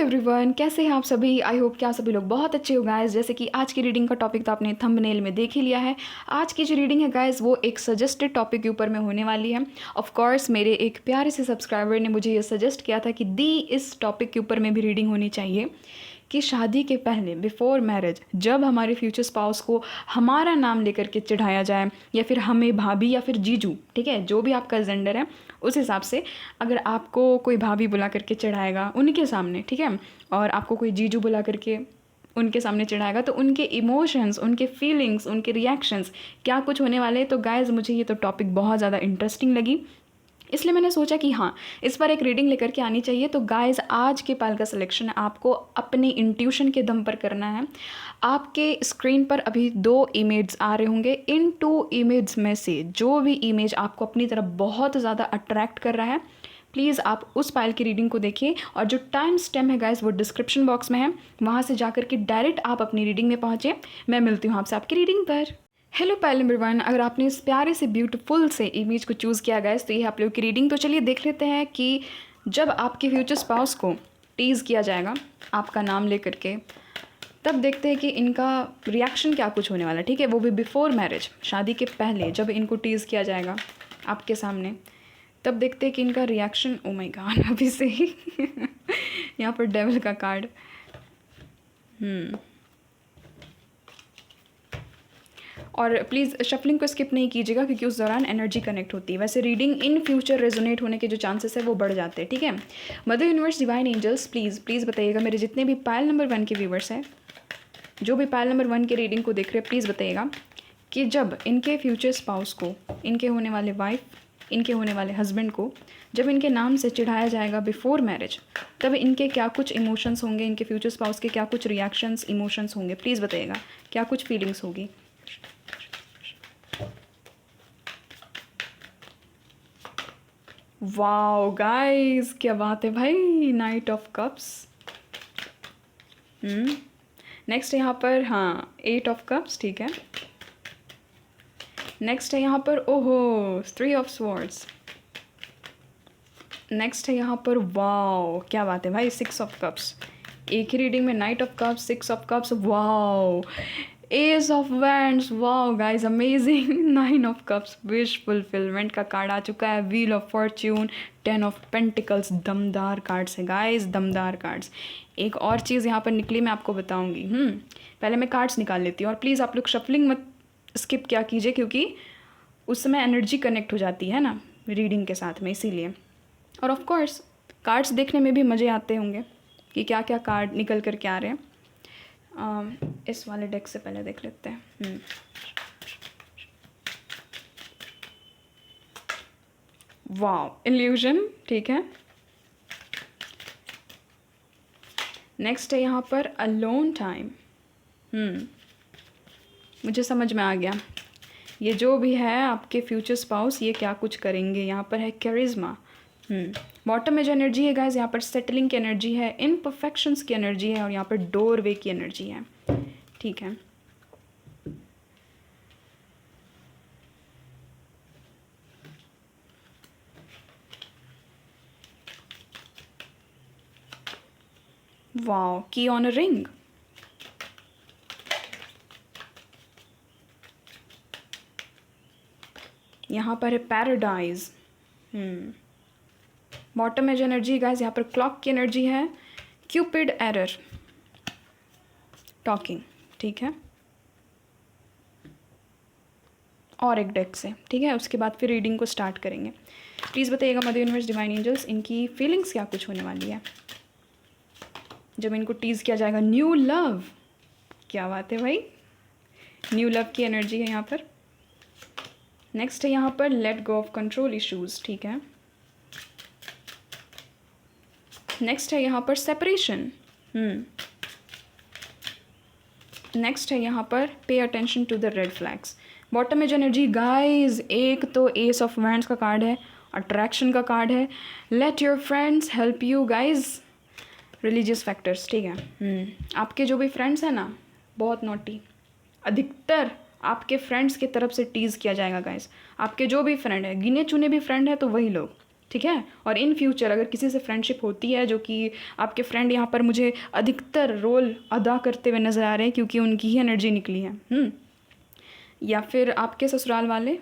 Everyone, कैसे हैं आप सभी। आई होप कि आप सभी लोग बहुत अच्छे हो गाइस। जैसे कि आज की रीडिंग का टॉपिक तो आपने थंबनेल में देख ही लिया है। आज की जो रीडिंग है गाइस वो एक सजेस्टेड टॉपिक के ऊपर में होने वाली है। ऑफ कोर्स मेरे एक प्यारे से सब्सक्राइबर ने मुझे ये सजेस्ट किया था कि दी इस टॉपिक के ऊपर में भी रीडिंग होनी चाहिए कि शादी के पहले बिफोर मैरिज जब हमारे फ्यूचर स्पाउस को हमारा नाम लेकर के चढ़ाया जाए या फिर हमें भाभी या फिर जीजू, ठीक है, जो भी आपका जेंडर है उस हिसाब से अगर आपको कोई भाभी बुला करके चढ़ाएगा उनके सामने, ठीक है, और आपको कोई जीजू बुला करके उनके सामने चढ़ाएगा तो उनके इमोशंस, उनके फीलिंग्स, उनके रिएक्शंस क्या कुछ होने वाले हैं। तो गाइज मुझे ये तो टॉपिक बहुत ज़्यादा इंटरेस्टिंग लगी, इसलिए मैंने सोचा कि हाँ इस पर एक रीडिंग लेकर के आनी चाहिए। तो गाइस आज के पाल का सिलेक्शन आपको अपने इंट्यूशन के दम पर करना है। आपके स्क्रीन पर अभी 2 इमेज आ रहे होंगे। इन 2 इमेज में से जो भी इमेज आपको अपनी तरफ बहुत ज़्यादा अट्रैक्ट कर रहा है प्लीज़ आप उस पाइल की रीडिंग को देखिए। और जो टाइम स्टैम्प है गाइस वो डिस्क्रिप्शन बॉक्स में है, वहाँ से जाकर के डायरेक्ट आप अपनी रीडिंग में पहुँचे। मैं मिलती हूँ आपसे आपकी रीडिंग पर। हेलो पाइल नंबर 1, अगर आपने इस प्यारे से ब्यूटीफुल से इमेज को चूज़ किया गया तो ये आप लोग की रीडिंग। तो चलिए देख लेते हैं कि जब आपके फ्यूचर स्पाउस को टीज़ किया जाएगा आपका नाम लेकर के, तब देखते हैं कि इनका रिएक्शन क्या कुछ होने वाला है, ठीक है, वो भी बिफोर मैरिज, शादी के पहले जब इनको टीज़ किया जाएगा आपके सामने, तब देखते हैं कि इनका रिएक्शन। ओ माय गॉड, अभी से ही यहाँ पर डेविल का कार्ड। और प्लीज़ शफलिंग को स्किप नहीं कीजिएगा क्योंकि उस दौरान एनर्जी कनेक्ट होती है। वैसे रीडिंग इन फ्यूचर रेजोनेट होने के जो चांसेस है वो बढ़ जाते हैं, ठीक है। Mother universe, divine angels, please बताइएगा मेरे जितने भी पायल नंबर 1 के व्यूवर्स हैं, जो भी पायल नंबर 1 के रीडिंग को देख रहे हैं, प्लीज़ बताइएगा कि जब इनके फ्यूचर स्पाउस को, इनके होने वाले वाइफ, इनके होने वाले हस्बैंड को जब इनके नाम से चिढ़ाया जाएगा बिफोर मैरिज, तब इनके क्या कुछ इमोशंस होंगे, इनके फ्यूचर स्पाउस के क्या कुछ रिएक्शंस, इमोशंस होंगे। प्लीज़ बताइएगा क्या कुछ फीलिंग्स होगी। वाओ गाइस, क्या बात है भाई, नाइट ऑफ कप्स। नेक्स्ट है यहाँ पर, हाँ, 8 ऑफ कप्स, ठीक है। नेक्स्ट है यहाँ पर, ओहो, 3 ऑफ स्वॉर्ड्स। नेक्स्ट है यहाँ पर, वाओ क्या बात है भाई, 6 ऑफ कप्स। एक ही रीडिंग में night of cups, 6 of cups, wow, S of wands, wow guys amazing, 9 of cups, wish fulfilment का कार्ड आ चुका है, wheel of Fortune, 10 of pentacles. दमदार कार्ड्स है गाइज, दमदार कार्ड्स। एक और चीज़ यहाँ पर निकली, मैं आपको बताऊंगी। पहले मैं कार्ड्स निकाल लेती हूँ और प्लीज़ आप लोग शफलिंग मत स्किप क्या कीजिए क्योंकि उस समय एनर्जी कनेक्ट हो जाती है ना रीडिंग के साथ में, इसीलिए। और ऑफ कोर्स कार्ड्स देखने में भी मज़े आते होंगे कि क्या क्या कार्ड निकल कर के आ रहे हैं। इस वाले डेक से पहले देख लेते हैं। वाओ, इल्यूजन, ठीक है। नेक्स्ट है यहाँ पर अलोन टाइम। मुझे समझ में आ गया, ये जो भी है आपके फ्यूचर स्पाउस ये क्या कुछ करेंगे। यहाँ पर है कैरिज्मा। बॉटम में जो एनर्जी है गाइस, यहाँ पर सेटलिंग की एनर्जी है, इम्परफेक्शंस की एनर्जी है और यहाँ पर डोरवे की एनर्जी है, ठीक है। वाओ, की ऑन अ रिंग। यहाँ पर है पैराडाइज। बॉटम में जो एनर्जी गाइस, यहाँ पर क्लॉक की एनर्जी है, क्यूपिड एरर, टॉकिंग, ठीक है। और एक डेक से, ठीक है, उसके बाद फिर रीडिंग को स्टार्ट करेंगे। प्लीज़ बताइएगा मदर यूनिवर्स, डिवाइन एंजल्स, इनकी फीलिंग्स क्या कुछ होने वाली है जब इनको टीज़ किया जाएगा। न्यू लव, क्या बात है भाई, न्यू लव की एनर्जी है यहाँ पर। नेक्स्ट है यहाँ पर late go of control issues, ठीक है। नेक्स्ट है यहाँ पर सेपरेशन। नेक्स्ट है यहाँ पर pay attention to the red flags. Bottom में जो एनर्जी गाइज, एक तो एस ऑफ वैंड्स का कार्ड है, अट्रैक्शन का कार्ड है, let your friends help you guys, religious factors, ठीक है। आपके जो भी फ्रेंड्स हैं ना बहुत नॉटी, अधिकतर आपके फ्रेंड्स की तरफ से टीज़ किया जाएगा गाइस। आपके जो भी फ्रेंड है, गिने चुने भी फ्रेंड है तो वही लोग, ठीक है। और इन फ्यूचर अगर किसी से फ्रेंडशिप होती है, जो कि आपके फ्रेंड यहाँ पर मुझे अधिकतर रोल अदा करते हुए नज़र आ रहे हैं क्योंकि उनकी ही एनर्जी निकली है, या फिर आपके ससुराल वाले,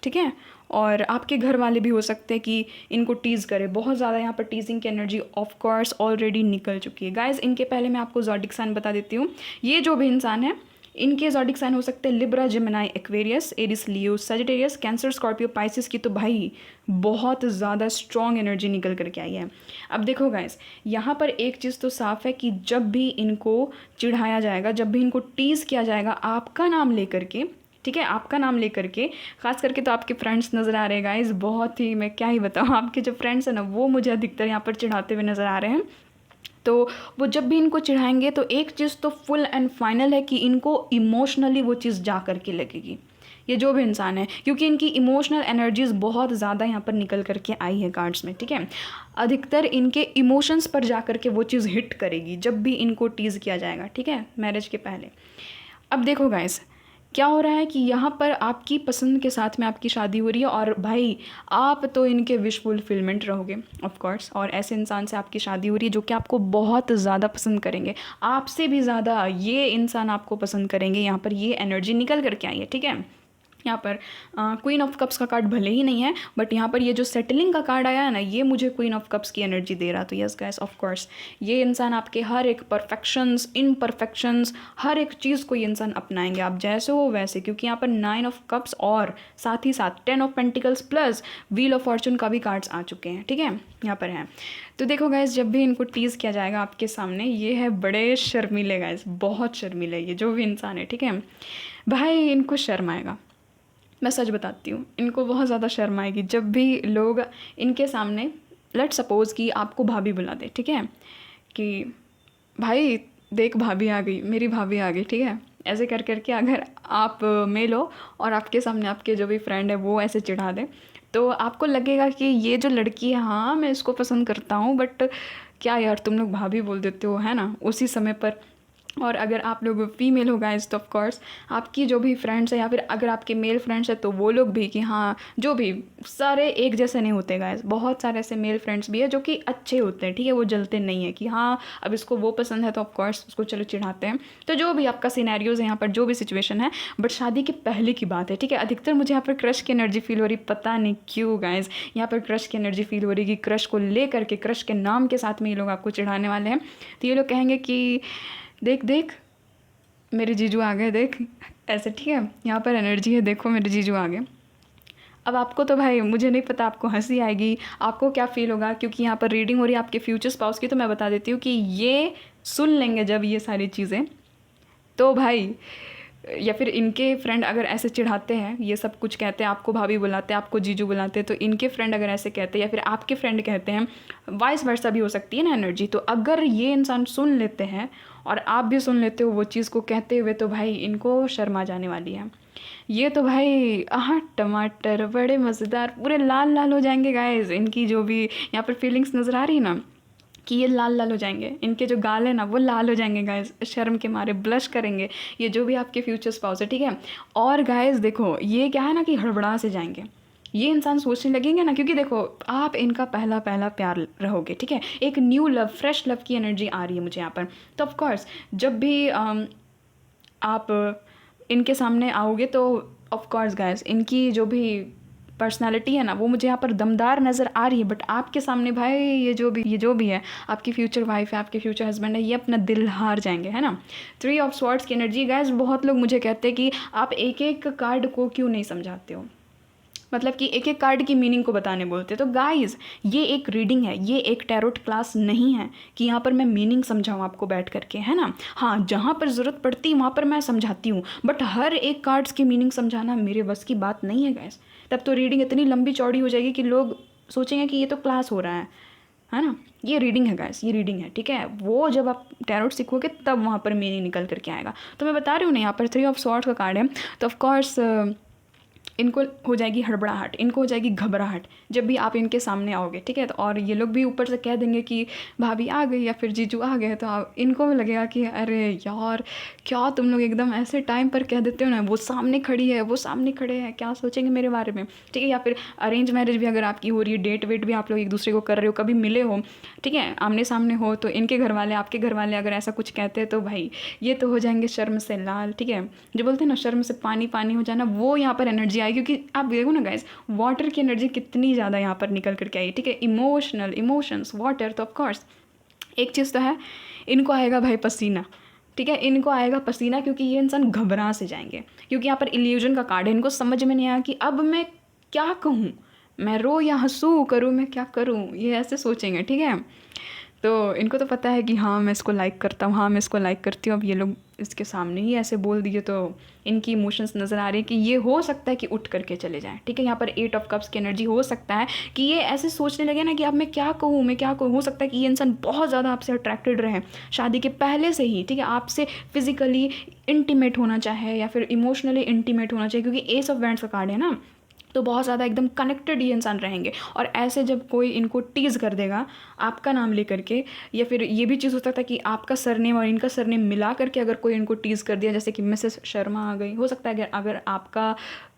ठीक है, और आपके घर वाले भी हो सकते हैं कि इनको टीज़ करे। बहुत ज़्यादा यहाँ पर टीजिंग की एनर्जी ऑफ कोर्स ऑलरेडी निकल चुकी है गाइज। इनके पहले मैं आपको ज़ोडिक साइन बता देती हूँ। ये जो भी इंसान है, इनके ज़ोडिक साइन हो सकते हैं Libra, Gemini, Aquarius, Eris, Leo, Sagittarius, cancer, Scorpio, Pisces की तो भाई बहुत ज़्यादा स्ट्रॉन्ग एनर्जी निकल करके आई है। अब देखो गाइस, यहाँ पर एक चीज़ तो साफ़ है कि जब भी इनको चिढ़ाया जाएगा, जब भी इनको टीज़ किया जाएगा आपका नाम लेकर के, ठीक है, आपका नाम लेकर के, खास करके तो आपके फ्रेंड्स नज़र आ रहे हैं गाइस, बहुत ही, मैं क्या ही बताऊँ, आपके जो फ्रेंड्स हैं ना वो मुझे अधिकतर यहाँ पर चिढ़ाते हुए नज़र आ रहे हैं। तो वो जब भी इनको चिढ़ाएंगे तो एक चीज़ तो फुल एंड फाइनल है कि इनको इमोशनली वो चीज़ जा करके लगेगी, ये जो भी इंसान है, क्योंकि इनकी इमोशनल एनर्जीज बहुत ज़्यादा यहाँ पर निकल करके आई है कार्ड्स में, ठीक है। अधिकतर इनके इमोशंस पर जा करके वो चीज़ हिट करेगी जब भी इनको टीज़ किया जाएगा, ठीक है, मैरिज के पहले। अब देखो गाइस, क्या हो रहा है कि यहाँ पर आपकी पसंद के साथ में आपकी शादी हो रही है और भाई आप तो इनके विश फुलफिलमेंट रहोगे ऑफ कोर्स, और ऐसे इंसान से आपकी शादी हो रही है जो कि आपको बहुत ज़्यादा पसंद करेंगे, आपसे भी ज़्यादा ये इंसान आपको पसंद करेंगे। यहाँ पर ये एनर्जी निकल करके आई है, ठीक है। यहाँ पर क्वीन ऑफ कप्स का कार्ड भले ही नहीं है, बट यहाँ पर ये जो सेटलिंग का कार्ड आया है ना, ये मुझे क्वीन ऑफ कप्स की एनर्जी दे रहा। तो यस गाइस, ऑफ कोर्स ये इंसान आपके हर एक परफेक्शंस, इम्परफेक्शंस, हर एक चीज़ को ये इंसान अपनाएंगे, आप जैसे हो वैसे, क्योंकि यहाँ पर 9 ऑफ कप्स और साथ ही साथ 10 of pentacles plus wheel of Fortune का भी कार्ड्स आ चुके हैं, ठीक है, यहाँ पर हैं। तो देखो गाइस, जब भी इनको टीज़ किया जाएगा आपके सामने, ये है बड़े शर्मीले गाइस, बहुत शर्मीले ये जो भी इंसान है, ठीक है भाई, इनको शर्म आएगा, मैं सच बताती हूँ, इनको बहुत ज़्यादा शर्म आएगी जब भी लोग इनके सामने, लेट सपोज़ कि आपको भाभी बुला दे, ठीक है, कि भाई देख भाभी आ गई, मेरी भाभी आ गई, ठीक है, ऐसे कर करके अगर आप मेल हो और आपके सामने आपके जो भी फ्रेंड है वो ऐसे चिढ़ा दे, तो आपको लगेगा कि ये जो लड़की है, हाँ मैं इसको पसंद करता हूँ, बट क्या यार तुम लोग भाभी बोल देते हो, है ना, उसी समय पर। और अगर आप लोग फीमेल हो गाइस तो ऑफ कोर्स आपकी जो भी फ्रेंड्स हैं, या फिर अगर आपके मेल फ्रेंड्स हैं तो वो लोग भी, कि हाँ जो भी, सारे एक जैसे नहीं होते गाइस, बहुत सारे ऐसे मेल फ्रेंड्स भी है जो कि अच्छे होते हैं, ठीक है, वो जलते नहीं है कि हाँ अब इसको वो पसंद है तो ऑफ कोर्स उसको चलो चिढ़ाते हैं। तो जो भी आपका सिनेरियोज है यहाँ पर, जो भी सिचुएशन है, बट शादी के पहले की बात है, ठीक है। अधिकतर मुझे यहाँ पर क्रश की एनर्जी फील हो रही, पता नहीं क्यों गाइस, यहाँ पर क्रश की एनर्जी फील हो रही कि क्रश को ले करके, क्रश के नाम के साथ में ये लोग आपको चिढ़ाने वाले हैं। तो ये लोग कहेंगे कि देख देख मेरे जीजू आ गए, देख ऐसे, ठीक है, यहाँ पर एनर्जी है, देखो मेरे जीजू आ गए। अब आपको तो भाई मुझे नहीं पता, आपको हंसी आएगी, आपको क्या फील होगा, क्योंकि यहाँ पर रीडिंग हो रही है आपके फ्यूचर स्पाउस की, तो मैं बता देती हूँ कि ये सुन लेंगे जब ये सारी चीज़ें, तो भाई, या फिर इनके फ्रेंड अगर ऐसे चिढ़ाते हैं, ये सब कुछ कहते हैं, आपको भाभी बुलाते हैं, आपको जीजू बुलाते हैं, तो इनके फ्रेंड अगर ऐसे कहते हैं या फिर आपके फ्रेंड कहते हैं, वाइस वर्सा भी हो सकती है ना एनर्जी, तो अगर ये इंसान सुन लेते हैं और आप भी सुन लेते हो वो चीज़ को कहते हुए, तो भाई इनको शर्मा जाने वाली है। ये तो भाई टमाटर बड़े मज़ेदार पूरे लाल लाल हो जाएंगे गाइस, इनकी जो भी यहाँ पर फीलिंग्स नज़र आ रही है ना, कि ये लाल लाल हो जाएंगे, इनके जो गाल है ना वो लाल हो जाएंगे गाइस, शर्म के मारे ब्लश करेंगे, ये जो भी आपके फ्यूचर स्पाउस है, ठीक है। और गाइस देखो, ये क्या है ना कि हड़बड़ा से जाएंगे, ये इंसान सोचने लगेंगे ना, क्योंकि देखो आप इनका पहला प्यार रहोगे, ठीक है, एक न्यू लव, फ्रेश लव की एनर्जी आ रही है मुझे यहाँ पर। तो ऑफ कोर्स जब भी आप इनके सामने आओगे तो ऑफ कोर्स गाइस इनकी जो भी पर्सनालिटी है ना वो मुझे यहाँ पर दमदार नज़र आ रही है, बट आपके सामने भाई ये जो भी है, आपकी फ्यूचर वाइफ है, आपके फ्यूचर हस्बैंड है, ये अपना दिल हार जाएंगे, है ना। 3 ऑफ स्वॉर्ड्स की एनर्जी गाइस, बहुत लोग मुझे कहते हैं कि आप एक एक कार्ड को क्यों नहीं समझाते हो, मतलब कि एक एक कार्ड की मीनिंग को बताने बोलते। तो गाइस ये एक रीडिंग है, ये एक टैरोट क्लास नहीं है कि यहाँ पर मैं मीनिंग समझाऊँ आपको बैठ करके, है ना। हाँ जहाँ पर ज़रूरत पड़ती है वहाँ पर मैं समझाती हूँ, बट हर एक कार्ड्स की मीनिंग समझाना मेरे बस की बात नहीं है गाइस, तब तो रीडिंग इतनी लंबी चौड़ी हो जाएगी कि लोग सोचेंगे कि ये तो क्लास हो रहा है ना। ये रीडिंग है गाइस, ये रीडिंग है, ठीक है, वो जब आप टैरोट सीखोगे तब वहाँ पर मीनिंग निकल करके आएगा। तो मैं बता रही हूँ ना, यहाँ पर 3 ऑफ स्वॉर्ड्स का कार्ड है, तो ऑफकोर्स इनको हो जाएगी हड़बड़ाहट, इनको हो जाएगी घबराहट जब भी आप इनके सामने आओगे, ठीक है। तो और ये लोग भी ऊपर से कह देंगे कि भाभी आ गई या फिर जीजू आ गए, तो इनको भी लगेगा कि अरे यार क्या तुम लोग एकदम ऐसे टाइम पर कह देते हो ना, वो सामने खड़ी है, वो सामने खड़े हैं, क्या सोचेंगे मेरे बारे में, ठीक है। या फिर अरेंज मैरिज भी अगर आपकी हो रही है, डेट वेट भी आप लोग एक दूसरे को कर रहे हो, कभी मिले हो, ठीक है, आमने सामने हो, तो इनके घर वाले आपके घर वाले अगर ऐसा कुछ कहते हैं तो भाई ये तो हो जाएंगे शर्म से लाल, ठीक है। जो बोलते हैं ना शर्म से पानी पानी हो जाना, वो यहाँ पर एनर्जी आई, क्योंकि आप देखो ना गाइस वाटर की एनर्जी कितनी ज़्यादा यहाँ पर निकल करके आई, ठीक है। इमोशंस वाटर, तो ऑफकोर्स एक चीज़ तो है, इनको आएगा भाई पसीना, ठीक है, इनको आएगा पसीना, क्योंकि ये इंसान घबरा से जाएंगे, क्योंकि यहाँ पर इल्यूजन का कार्ड है। इनको समझ में नहीं आया कि अब मैं क्या कहूँ, मैं रो या हंसूँ, करूँ मैं क्या करूँ, ये ऐसे सोचेंगे, ठीक है। तो इनको तो पता है कि हाँ मैं इसको लाइक करता हूँ, हाँ मैं इसको लाइक करती हूँ, अब ये लोग इसके सामने ही ऐसे बोल दिए तो इनकी इमोशंस नज़र आ रही है कि ये हो सकता है कि उठ करके चले जाएं, ठीक है। यहाँ पर 8 ऑफ कप्स की एनर्जी हो सकता है कि ये ऐसे सोचने लगे ना कि अब मैं क्या कहूँ, मैं क्या कहूँ। हो सकता है कि ये इंसान बहुत ज़्यादा आपसे अट्रैक्टेड रहे शादी के पहले से ही, ठीक है, आपसे फिजिकली इंटीमेट होना चाहे या फिर इमोशनली इंटीमेट होना चाहिए, क्योंकि एस ऑफ वैंड्स का कार्ड है ना, तो बहुत ज़्यादा एकदम कनेक्टेड ये इंसान रहेंगे। और ऐसे जब कोई इनको टीज़ कर देगा आपका नाम लेकर के, या फिर ये भी चीज़ हो सकता है कि आपका सरनेम और इनका सरनेम मिला करके अगर कोई इनको टीज़ कर दिया, जैसे कि मिसेस शर्मा आ गई, हो सकता है अगर आपका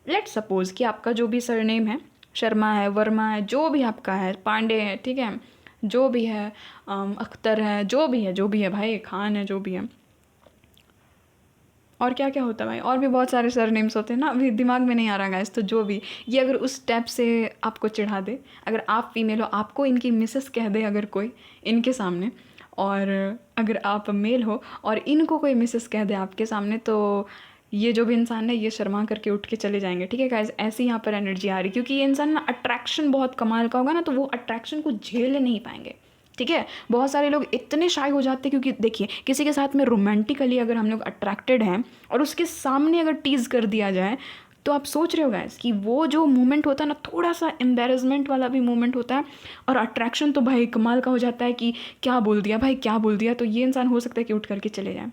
लेट्स सपोज़ कि आपका जो भी सरनेम है, शर्मा है, वर्मा है, जो भी आपका है, पांडे है, ठीक है, जो भी है, अख्तर है, जो भी है भाई, खान है, जो भी है, और क्या क्या होता है भाई, और भी बहुत सारे सरनेम्स होते हैं ना, अभी दिमाग में नहीं आ रहा गाइस। तो जो भी ये अगर उस स्टेप से आपको चिढ़ा दे, अगर आप फीमेल हो, आपको इनकी मिसेस कह दे अगर कोई इनके सामने, और अगर आप मेल हो और इनको कोई मिसेस कह दे आपके सामने, तो ये जो भी इंसान है ये शर्मा करके उठ के चले जाएंगे, ठीक है गाइस। ऐसी यहाँ पर एनर्जी आ रही, क्योंकि ये इंसान ना अट्रैक्शन बहुत कमाल का होगा ना, तो वो अट्रैक्शन को झेल नहीं पाएंगे, ठीक है। बहुत सारे लोग इतने शाय हो जाते हैं, क्योंकि देखिए किसी के साथ में रोमांटिकली अगर हम लोग अट्रैक्टेड हैं और उसके सामने अगर टीज़ कर दिया जाए, तो आप सोच रहे हो गाइस कि वो जो मोमेंट होता है ना, थोड़ा सा एम्बेरसमेंट वाला भी मोमेंट होता है, और अट्रैक्शन तो भाई कमाल का हो जाता है कि क्या बोल दिया भाई, क्या बोल दिया। तो ये इंसान हो सकता है कि उठ करके चले जाए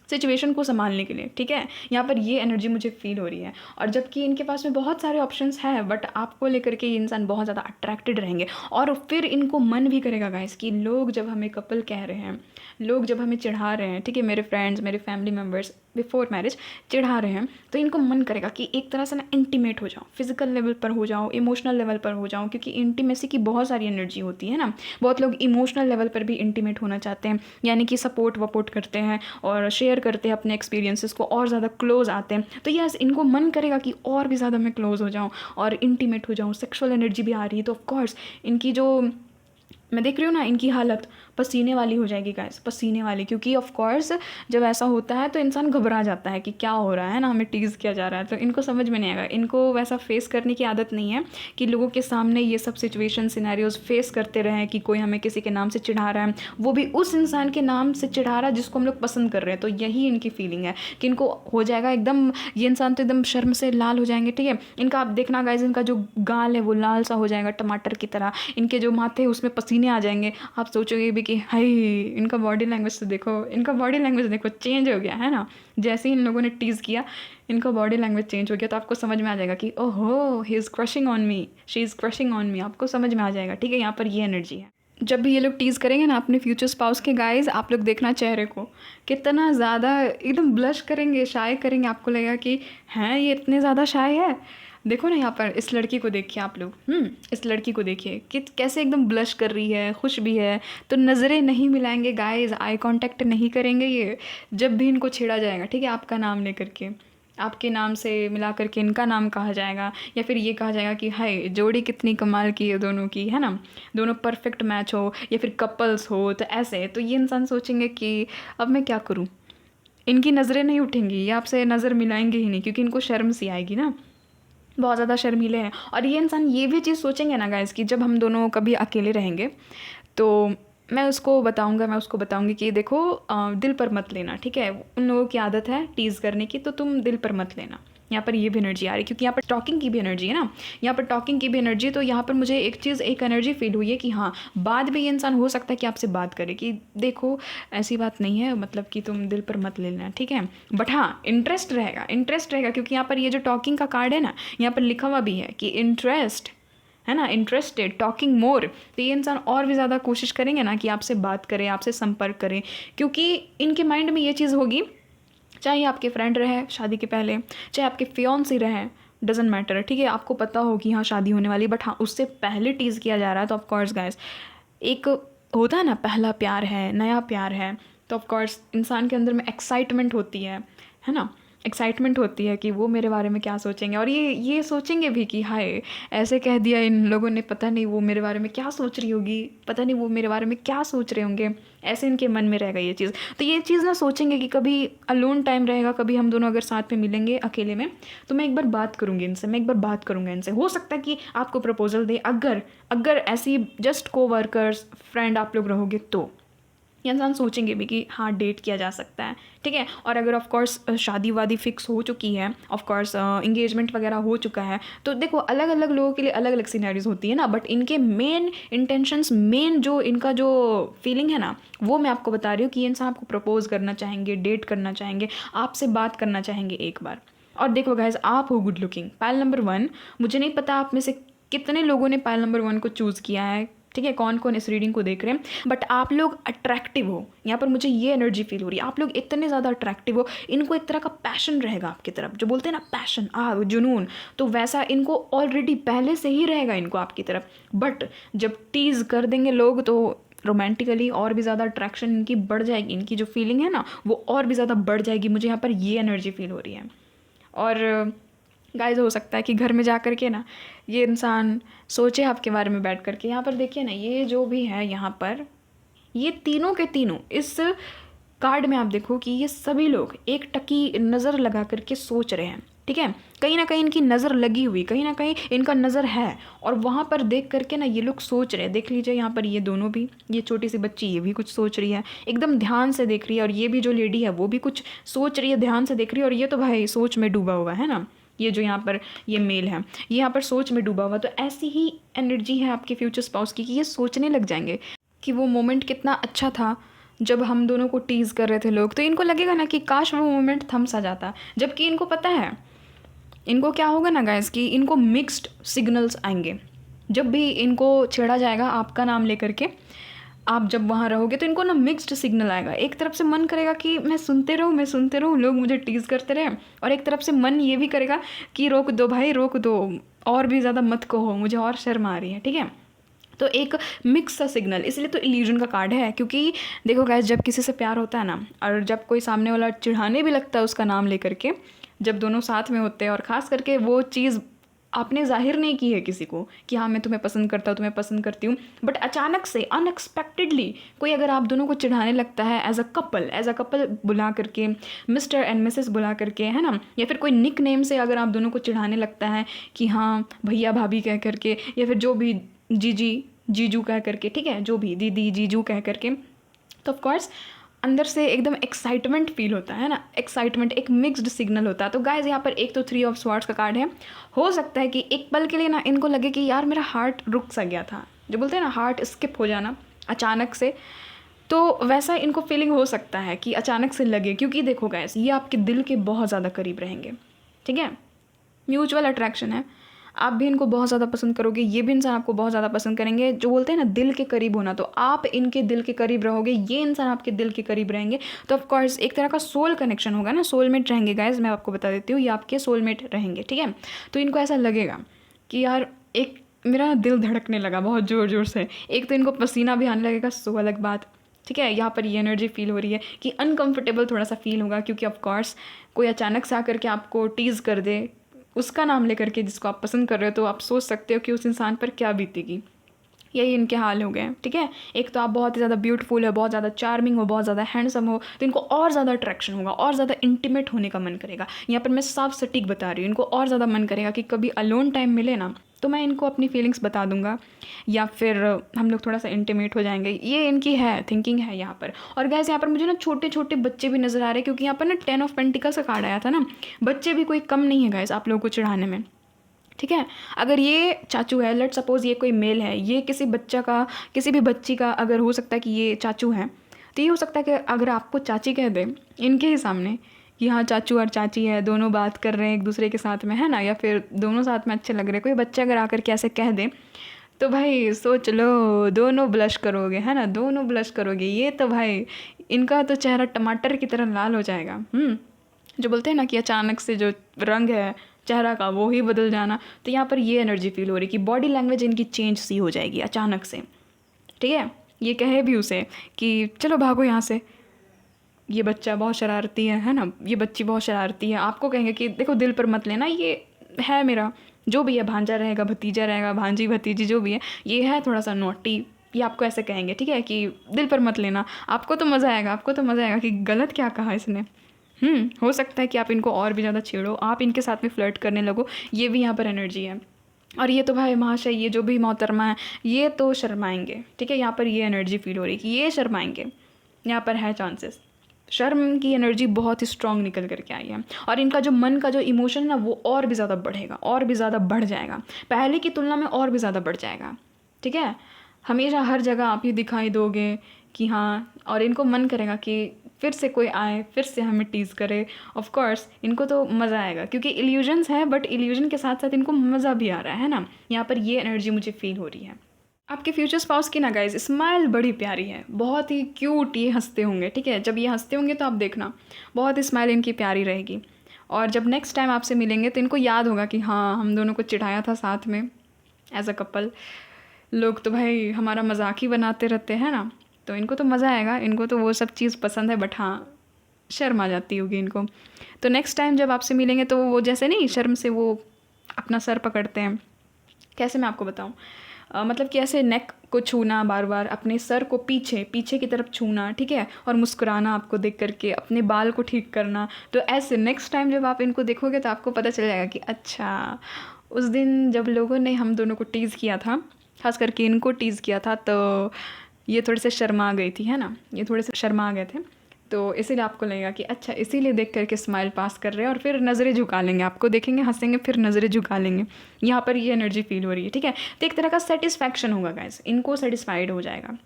सिचुएशन को संभालने के लिए, ठीक है। यहाँ पर ये एनर्जी मुझे फील हो रही है, और जबकि इनके पास में बहुत सारे ऑप्शंस हैं, बट आपको लेकर के ये इंसान बहुत ज़्यादा अट्रैक्टेड रहेंगे। और फिर इनको मन भी करेगा गाइस कि लोग जब हमें कपल कह रहे हैं, लोग जब हमें चिढ़ा रहे हैं, ठीक है, मेरे फ्रेंड्स, मेरे फैमिली मेम्बर्स बिफोर मैरिज चिढ़ा रहे हैं, तो इनको मन करेगा कि एक तरह से ना इंटीमेट हो जाओ, फिजिकल लेवल पर हो जाओ, इमोशनल लेवल पर हो जाओ, क्योंकि इंटीमेसी की बहुत सारी एनर्जी होती है ना। बहुत लोग इमोशनल लेवल पर भी इंटीमेट होना चाहते हैं, यानी कि सपोर्ट वपोर्ट करते हैं और शेयर करते हैं अपने एक्सपीरियंसेस को, और ज़्यादा क्लोज आते हैं। तो यस, इनको मन करेगा कि और भी ज़्यादा मैं क्लोज हो जाऊँ और इंटीमेट हो जाऊँ। सेक्सुअल एनर्जी भी आ रही है, तो ऑफकोर्स इनकी जो मैं देख रही हूँ ना, इनकी हालत पसीने वाली हो जाएगी गाइस, पसीने वाली, क्योंकि ऑफ कोर्स जब ऐसा होता है तो इंसान घबरा जाता है कि क्या हो रहा है ना, हमें टीज़ किया जा रहा है। तो इनको समझ में नहीं आएगा, इनको वैसा फेस करने की आदत नहीं है कि लोगों के सामने ये सब सिचुएशन सिनेरियोज फेस करते रहें कि कोई हमें किसी के नाम से चिढ़ा रहा है, वो भी उस इंसान के नाम से चिढ़ा रहा है जिसको हम लोग पसंद कर रहे हैं। तो यही इनकी फीलिंग है कि इनको हो जाएगा एकदम, ये इंसान तो एकदम शर्म से लाल हो जाएंगे, ठीक है। इनका आप देखना गाइस, इनका जो गाल है वो लाल सा हो जाएगा टमाटर की तरह, इनके जो माथे हैं उसमें पसीने आ जाएंगे। आप सोचोगे भी कि हाय, इनका बॉडी लैंग्वेज तो देखो, इनका बॉडी लैंग्वेज देखो चेंज हो गया है ना, जैसे ही इन लोगों ने टीज़ किया इनका बॉडी लैंग्वेज चेंज हो गया। तो आपको समझ में आ जाएगा कि ओहो, he is crushing on me, she is crushing on me, आपको समझ में आ जाएगा, ठीक है। यहाँ पर ये एनर्जी है। जब भी ये लोग टीज़ करेंगे ना अपने फ्यूचर स्पाउस के गाइज, आप लोग देखना चेहरे को कितना ज़्यादा एकदम ब्लश करेंगे, शाय करेंगे, आपको लगेगा कि हैं ये इतने ज़्यादा शाय है। देखो ना यहाँ पर इस लड़की को देखिए आप लोग, इस लड़की को देखिए कि कैसे एकदम ब्लश कर रही है, खुश भी है। तो नज़रें नहीं मिलाएंगे गाइज, आई कांटेक्ट नहीं करेंगे ये, जब भी इनको छेड़ा जाएगा, ठीक है, आपका नाम लेकर के, आपके नाम से मिला करके इनका नाम कहा जाएगा, या फिर ये कहा जाएगा कि हाय जोड़ी कितनी कमाल की है दोनों की, है ना, दोनों परफेक्ट मैच हो, या फिर कपल्स हो। तो ऐसे तो ये इंसान सोचेंगे कि अब मैं क्या करूँ, इनकी नज़रें नहीं उठेंगी, ये आपसे नज़र मिलाएंगे ही नहीं, क्योंकि इनको शर्म सी आएगी ना, बहुत ज़्यादा शर्मीले हैं। और ये इंसान ये भी चीज़ सोचेंगे ना गाइस कि जब हम दोनों कभी अकेले रहेंगे तो मैं उसको बताऊंगी कि देखो दिल पर मत लेना, ठीक है। उन लोगों की आदत है टीज़ करने की, तो तुम दिल पर मत लेना, यहाँ पर ये भी एनर्जी आ रही है, क्योंकि यहाँ पर टॉकिंग की भी एनर्जी है ना, यहाँ पर टॉकिंग की भी एनर्जी। तो यहाँ पर मुझे एक एनर्जी फील हुई है कि हाँ, बाद में ये इंसान हो सकता है कि आपसे बात करे कि देखो ऐसी बात नहीं है, मतलब कि तुम दिल पर मत ले लेना, ठीक है। बट हाँ, इंटरेस्ट रहेगा, क्योंकि यहाँ पर ये जो टॉकिंग का कार्ड है ना, यहाँ पर लिखा हुआ भी है कि इंटरेस्ट है ना, इंटरेस्टेड, टॉकिंग मोर। तो ये इंसान और भी ज़्यादा कोशिश करेंगे ना कि आपसे बात करें, आपसे संपर्क करें, क्योंकि इनके माइंड में ये चीज़ होगी, चाहे आपके फ्रेंड रहे शादी के पहले, चाहे आपके फियांसी रहे, डजेंट मैटर, ठीक है। आपको पता हो कि हाँ शादी होने वाली, बट हाँ उससे पहले टीज़ किया जा रहा है। तो ऑफकोर्स गाइस, एक होता है ना, पहला प्यार है, नया प्यार है, तो ऑफकोर्स इंसान के अंदर में एक्साइटमेंट होती है ना, एक्साइटमेंट होती है कि वो मेरे बारे में क्या सोचेंगे, और ये सोचेंगे भी कि हाय ऐसे कह दिया इन लोगों ने, पता नहीं वो मेरे बारे में क्या सोच रही होगी, पता नहीं वो मेरे बारे में क्या सोच रहे होंगे, ऐसे इनके मन में रहेगा ये चीज़। तो ये चीज़ ना सोचेंगे कि कभी अलोन टाइम रहेगा, कभी हम दोनों अगर साथ में मिलेंगे अकेले में, तो मैं एक बार बात करूँगी इनसे, मैं एक बार बात करूँगा इनसे। हो सकता है कि आपको प्रपोजल दे, अगर ऐसी जस्ट कोवर्कर्स फ्रेंड आप लोग रहोगे, तो ये इंसान सोचेंगे भी कि हाँ डेट किया जा सकता है, ठीक है। और अगर ऑफ कोर्स शादी वादी फिक्स हो चुकी है, ऑफ कोर्स इंगेजमेंट वगैरह हो चुका है, तो देखो अलग अलग लोगों के लिए अलग अलग सिनेरियोज होती है ना, बट इनके मेन इंटेंशंस, मेन जो इनका जो फीलिंग है ना, वो मैं आपको बता रही हूँ कि ये इंसान आपको प्रपोज करना चाहेंगे, डेट करना चाहेंगे, आपसे बात करना चाहेंगे एक बार। और देखो गाइज, आप हो गुड लुकिंग, पायल नंबर 1। मुझे नहीं पता आप में से कितने लोगों ने पायल नंबर 1 को चूज़ किया है, ठीक है, कौन कौन इस रीडिंग को देख रहे हैं, बट आप लोग अट्रैक्टिव हो। यहाँ पर मुझे ये एनर्जी फील हो रही है, आप लोग इतने ज़्यादा अट्रैक्टिव हो, इनको एक तरह का पैशन रहेगा आपकी तरफ, जो बोलते हैं ना पैशन, आग, जुनून, तो वैसा इनको ऑलरेडी पहले से ही रहेगा इनको आपकी तरफ। बट जब टीज़ कर देंगे लोग, तो रोमांटिकली और भी ज़्यादा अट्रैक्शन इनकी बढ़ जाएगी, इनकी जो फीलिंग है ना वो और भी ज़्यादा बढ़ जाएगी। मुझे यहाँ पर ये एनर्जी फील हो रही है। और गाइस, हो सकता है कि घर में जा कर के ना ये इंसान सोचे आपके बारे में बैठ कर के। यहाँ पर देखिए ना, ये जो भी है यहाँ पर, ये तीनों के तीनों इस कार्ड में आप देखो कि ये सभी लोग एक टकी नज़र लगा करके सोच रहे हैं, ठीक है। कहीं ना कहीं इनकी नज़र लगी हुई, कहीं ना कहीं इनका नज़र है, और वहाँ पर देख करके ना ये लोग सोच रहे हैं। देख लीजिए यहाँ पर ये दोनों भी, ये छोटी सी बच्ची ये भी कुछ सोच रही है, एकदम ध्यान से देख रही है, और ये भी जो लेडी है वो भी कुछ सोच रही है, ध्यान से देख रही है। और ये तो भाई सोच में डूबा हुआ है ना, ये जो यहाँ पर ये मेल है, ये यहाँ पर सोच में डूबा हुआ। तो ऐसी ही एनर्जी है आपके फ्यूचर स्पाउस की कि ये सोचने लग जाएंगे कि वो मोमेंट कितना अच्छा था जब हम दोनों को टीज़ कर रहे थे लोग। तो इनको लगेगा ना कि काश वो मोमेंट थम सा जाता, जबकि इनको पता है इनको क्या होगा ना गाइस, कि इनको मिक्स्ड सिग्नल्स आएंगे। जब भी इनको छेड़ा जाएगा आपका नाम लेकर के, आप जब वहाँ रहोगे, तो इनको ना मिक्स्ड सिग्नल आएगा। एक तरफ से मन करेगा कि मैं सुनते रहूँ, लोग मुझे टीज़ करते रहे, और एक तरफ से मन ये भी करेगा कि रोक दो भाई, रोक दो, और भी ज़्यादा मत कहो, मुझे और शर्म आ रही है, ठीक है। तो एक मिक्स सा सिग्नल, इसलिए तो इल्यूजन का कार्ड है। क्योंकि देखो गाइस, जब किसी से प्यार होता है ना, और जब कोई सामने वाला चिढ़ाने भी लगता है उसका नाम लेकर के, जब दोनों साथ में होते हैं, और ख़ास करके वो चीज़ आपने जाहिर नहीं की है किसी को कि हाँ मैं तुम्हें पसंद करता हूँ, तुम्हें पसंद करती हूँ, बट अचानक से अनएक्सपेक्टेडली कोई अगर आप दोनों को चिढ़ाने लगता है एज अ कपल बुला करके, मिस्टर एंड मिसेस बुला करके, है ना, या फिर कोई निक नेम से अगर आप दोनों को चिढ़ाने लगता है कि हाँ भैया भाभी कह करके, या फिर जो भी जीजी जीजू कह करके, ठीक है, जो भी दीदी जीजू कह करके, तो ऑफकोर्स अंदर से एकदम एक्साइटमेंट फील होता है ना, एक्साइटमेंट एक मिक्स्ड सिग्नल होता है। तो गाइज, यहाँ पर एक तो 3 ऑफ स्वॉर्ड्स का कार्ड है। हो सकता है कि एक पल के लिए ना इनको लगे कि यार मेरा हार्ट रुक सा गया था, जो बोलते हैं ना हार्ट स्किप हो जाना अचानक से, तो वैसा इनको फीलिंग हो सकता है कि अचानक से लगे। क्योंकि देखो गाइज, ये आपके दिल के बहुत ज़्यादा करीब रहेंगे, ठीक है, म्यूचुअल अट्रैक्शन है। आप भी इनको बहुत ज़्यादा पसंद करोगे, ये भी इंसान आपको बहुत ज़्यादा पसंद करेंगे। जो बोलते हैं ना दिल के करीब होना, तो आप इनके दिल के करीब रहोगे, ये इंसान आपके दिल के करीब रहेंगे। तो ऑफकोर्स एक तरह का सोल कनेक्शन होगा ना, सोलमेट रहेंगे गाइज, मैं आपको बता देती हूँ, ये आपके सोलमेट रहेंगे, ठीक है। तो इनको ऐसा लगेगा कि यार एक मेरा दिल धड़कने लगा बहुत ज़ोर ज़ोर से, एक तो इनको पसीना भी आने लगेगा, सो अलग बात, ठीक है। यहाँ पर ये एनर्जी फील हो रही है कि अनकम्फर्टेबल थोड़ा सा फील होगा, क्योंकि ऑफकोर्स कोई अचानक से आकर के आपको टीज़ कर दे, उसका नाम लेकर के, जिसको आप पसंद कर रहे हो, तो आप सोच सकते हो कि उस इंसान पर क्या बीतेगी। यही इनके हाल हो गए, ठीक है। एक तो आप बहुत ही ज़्यादा ब्यूटीफुल हो, बहुत ज़्यादा चार्मिंग हो, बहुत ज़्यादा हैंडसम हो, तो इनको और ज़्यादा अट्रैक्शन होगा, और ज़्यादा इंटीमेट होने का मन करेगा। यहाँ पर मैं साफ सटीक बता रही हूँ, इनको और ज़्यादा मन करेगा कि कभी अलोन टाइम मिले ना, तो मैं इनको अपनी फीलिंग्स बता दूंगा या फिर हम लोग थोड़ा सा इंटीमेट हो जाएंगे। ये इनकी है थिंकिंग है यहाँ पर। और गैस यहाँ पर मुझे ना छोटे छोटे बच्चे भी नज़र आ रहे हैं, क्योंकि यहाँ पर ना 10 ऑफ पेंटिकल्स का कार्ड आया था ना। बच्चे भी कोई कम नहीं है गैस आप लोगों को चढ़ाने में, ठीक है। अगर ये चाचू है, लेट सपोज ये कोई मेल है, ये किसी बच्चा का, किसी भी बच्ची का अगर हो सकता है कि ये चाचू है, तो ये हो सकता है कि अगर आपको चाची कह दे इनके ही सामने कि हाँ चाचू और चाची है, दोनों बात कर रहे हैं एक दूसरे के साथ में, है ना, या फिर दोनों साथ में अच्छे लग रहे हैं, कोई बच्चा अगर आकर के ऐसे कह दे तो भाई सोच लो दोनों ब्लश करोगे, है ना, दोनों ब्लश करोगे। ये तो भाई इनका तो चेहरा टमाटर की तरह लाल हो जाएगा। जो बोलते हैं ना कि अचानक से जो रंग है चेहरा का वो ही बदल जाना, तो यहाँ पर ये एनर्जी फील हो रही कि बॉडी लैंग्वेज इनकी चेंज सी हो जाएगी अचानक से, ठीक है। ये कहे भी उसे कि चलो भागो यहाँ से, ये बच्चा बहुत शरारती है ना, ये बच्ची बहुत शरारती है, आपको कहेंगे कि देखो दिल पर मत लेना, ये है मेरा जो भी है, भांजा रहेगा, भतीजा रहेगा, भांजी भतीजी जो भी है, ये है थोड़ा सा नोटी, ये आपको ऐसे कहेंगे, ठीक है, कि दिल पर मत लेना। आपको तो मज़ा आएगा, आपको तो मज़ा आएगा कि गलत क्या कहा इसने। हो सकता है कि आप इनको और भी ज़्यादा छेड़ो, आप इनके साथ में फ्लर्ट करने लगो, ये भी यहाँ पर एनर्जी है। और ये तो भाई महाशय, ये जो भी मोहतरमा है ये तो शर्माएंगे, ठीक है। यहाँ पर ये एनर्जी फील हो रही है कि ये शर्माएंगे, यहाँ पर है चांसेस। शर्म की एनर्जी बहुत ही स्ट्रांग निकल करके आई है, और इनका जो मन का जो इमोशन है ना वो और भी ज़्यादा बढ़ेगा, और भी ज़्यादा बढ़ जाएगा, पहले की तुलना में और भी ज़्यादा बढ़ जाएगा, ठीक है। हमेशा हर जगह आप ही दिखाई दोगे कि हाँ, और इनको मन करेगा कि फिर से कोई आए, फिर से हमें टीज़ करे। ऑफ कोर्स इनको तो मज़ा आएगा, क्योंकि इल्यूजन्स है, बट इल्यूजन के साथ साथ इनको मज़ा भी आ रहा है ना। यहाँ पर ये एनर्जी मुझे फील हो रही है। आपके फ्यूचर स्पाउस की ना गाइज स्माइल बड़ी प्यारी है, बहुत ही क्यूट ये हंसते होंगे, ठीक है। जब ये हंसते होंगे तो आप देखना बहुत ही स्माइल इनकी प्यारी रहेगी। और जब नेक्स्ट टाइम आपसे मिलेंगे तो इनको याद होगा कि हाँ हम दोनों को चिढ़ाया था साथ में एज अ कपल। लोग तो भाई हमारा मजाक ही बनाते रहते हैं ना, तो इनको तो मज़ा आएगा, इनको तो वो सब चीज़ पसंद है, बट हाँ शर्म आ जाती होगी इनको। तो नेक्स्ट टाइम जब आपसे मिलेंगे तो वो जैसे नहीं शर्म से वो अपना सर पकड़ते हैं, कैसे मैं आपको बताऊँ, मतलब कि ऐसे नेक को छूना, बार बार अपने सर को पीछे पीछे की तरफ छूना, ठीक है, और मुस्कुराना आपको देख करके, अपने बाल को ठीक करना। तो ऐसे नेक्स्ट टाइम जब आप इनको देखोगे तो आपको पता चल जाएगा कि अच्छा उस दिन जब लोगों ने हम दोनों को टीज़ किया था, खास करके इनको टीज़ किया था, तो ये थोड़े से शर्मा गई थी, है ना, ये थोड़े से शर्मा गए थे, तो इसीलिए आपको लगेगा कि अच्छा इसीलिए देख करके स्माइल पास कर रहे हैं, और फिर नज़रें झुका लेंगे, आपको देखेंगे हंसेंगे फिर नज़रें झुका लेंगे। यहाँ पर ये एनर्जी फील हो रही है, ठीक है। तो एक तरह का सेटिस्फैक्शन होगा गाइस, इनको सेटिस्फाइड हो जाएगा,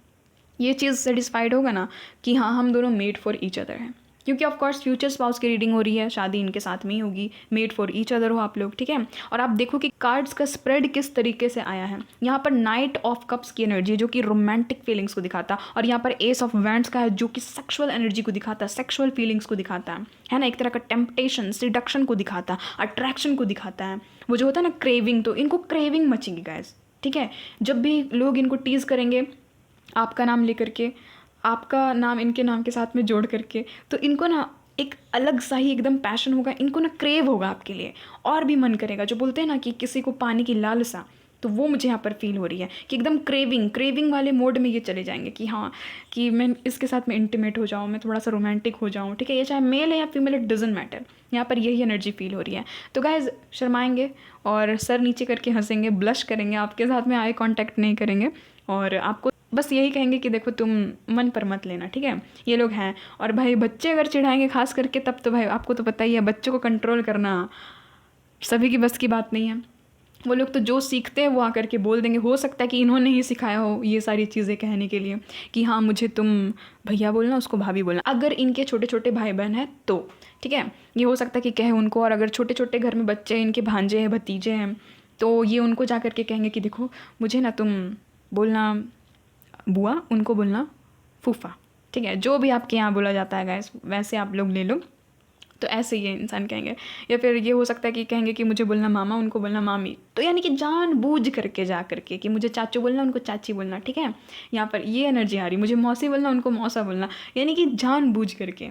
ये चीज़ सेटिस्फाइड होगा ना कि हाँ हम दोनों मेड फॉर ईच अदर हैं, क्योंकि ऑफ कोर्स फ्यूचर स्पाउस की रीडिंग हो रही है, शादी इनके साथ में ही होगी, मेड फॉर ईच अदर हो आप लोग, ठीक है। और आप देखो कि कार्ड्स का स्प्रेड किस तरीके से आया है। यहाँ पर नाइट ऑफ कप्स की एनर्जी जो कि रोमांटिक फीलिंग्स को दिखाता, और यहाँ पर एस ऑफ वैंड्स का है जो कि सेक्सुअल एनर्जी को दिखाता, सेक्सुअल फीलिंग्स को दिखाता है ना, एक तरह का टेम्पटेशन, सिडक्शन को दिखाता, अट्रैक्शन को दिखाता है, वो जो होता है ना क्रेविंग, तो इनको क्रेविंग मचेगी गाइस, ठीक है। जब भी लोग इनको टीज़ करेंगे आपका नाम लेकर के, आपका नाम इनके नाम के साथ में जोड़ करके, तो इनको ना एक अलग सा ही एकदम पैशन होगा, इनको ना क्रेव होगा आपके लिए, और भी मन करेगा। जो बोलते हैं ना कि किसी को पाने की लालसा, तो वो मुझे यहाँ पर फील हो रही है कि एकदम क्रेविंग वाले मोड में ये चले जाएंगे कि हाँ कि मैं इसके साथ में इंटीमेट हो जाऊँ, मैं थोड़ा सा रोमांटिक हो जाऊँ, ठीक है। ये चाहे मेल है या फीमेल, इट डजंट मैटर, यहाँ पर यही एनर्जी फील हो रही है। तो गाइज शर्माएंगे और सर नीचे करके हंसेंगे, ब्लश करेंगे, आपके साथ में आई कॉन्टैक्ट नहीं करेंगे, और आपको बस यही कहेंगे कि देखो तुम मन पर मत लेना, ठीक है। ये लोग हैं। और भाई बच्चे अगर चिढ़ाएंगे खास करके, तब तो भाई आपको तो पता ही है, बच्चों को कंट्रोल करना सभी की बस की बात नहीं है। वो लोग तो जो सीखते हैं वो आकर के बोल देंगे। हो सकता है कि इन्होंने ही सिखाया हो ये सारी चीज़ें कहने के लिए कि हाँ मुझे तुम भैया बोलना, उसको भाभी बोलना, अगर इनके छोटे छोटे भाई बहन हैं तो, ठीक है। ये हो सकता है कि कहे उनको, और अगर छोटे छोटे घर में बच्चे हैं, इनके भांजे हैं, भतीजे हैं, तो ये उनको जा कर के कहेंगे कि देखो मुझे ना तुम बोलना बुआ, उनको बोलना फूफा, ठीक है। जो भी आपके यहाँ बोला जाता है गाइस वैसे आप लोग ले लो, तो ऐसे ये इंसान कहेंगे। या फिर ये हो सकता है कि कहेंगे कि मुझे बोलना मामा, उनको बोलना मामी, तो यानी कि जानबूझ करके जा करके कि मुझे चाचू बोलना, उनको चाची बोलना, ठीक है। यहाँ पर ये एनर्जी आ रही, मुझे मौसी बोलना, उनको मौसा बोलना, यानी कि जानबूझ करके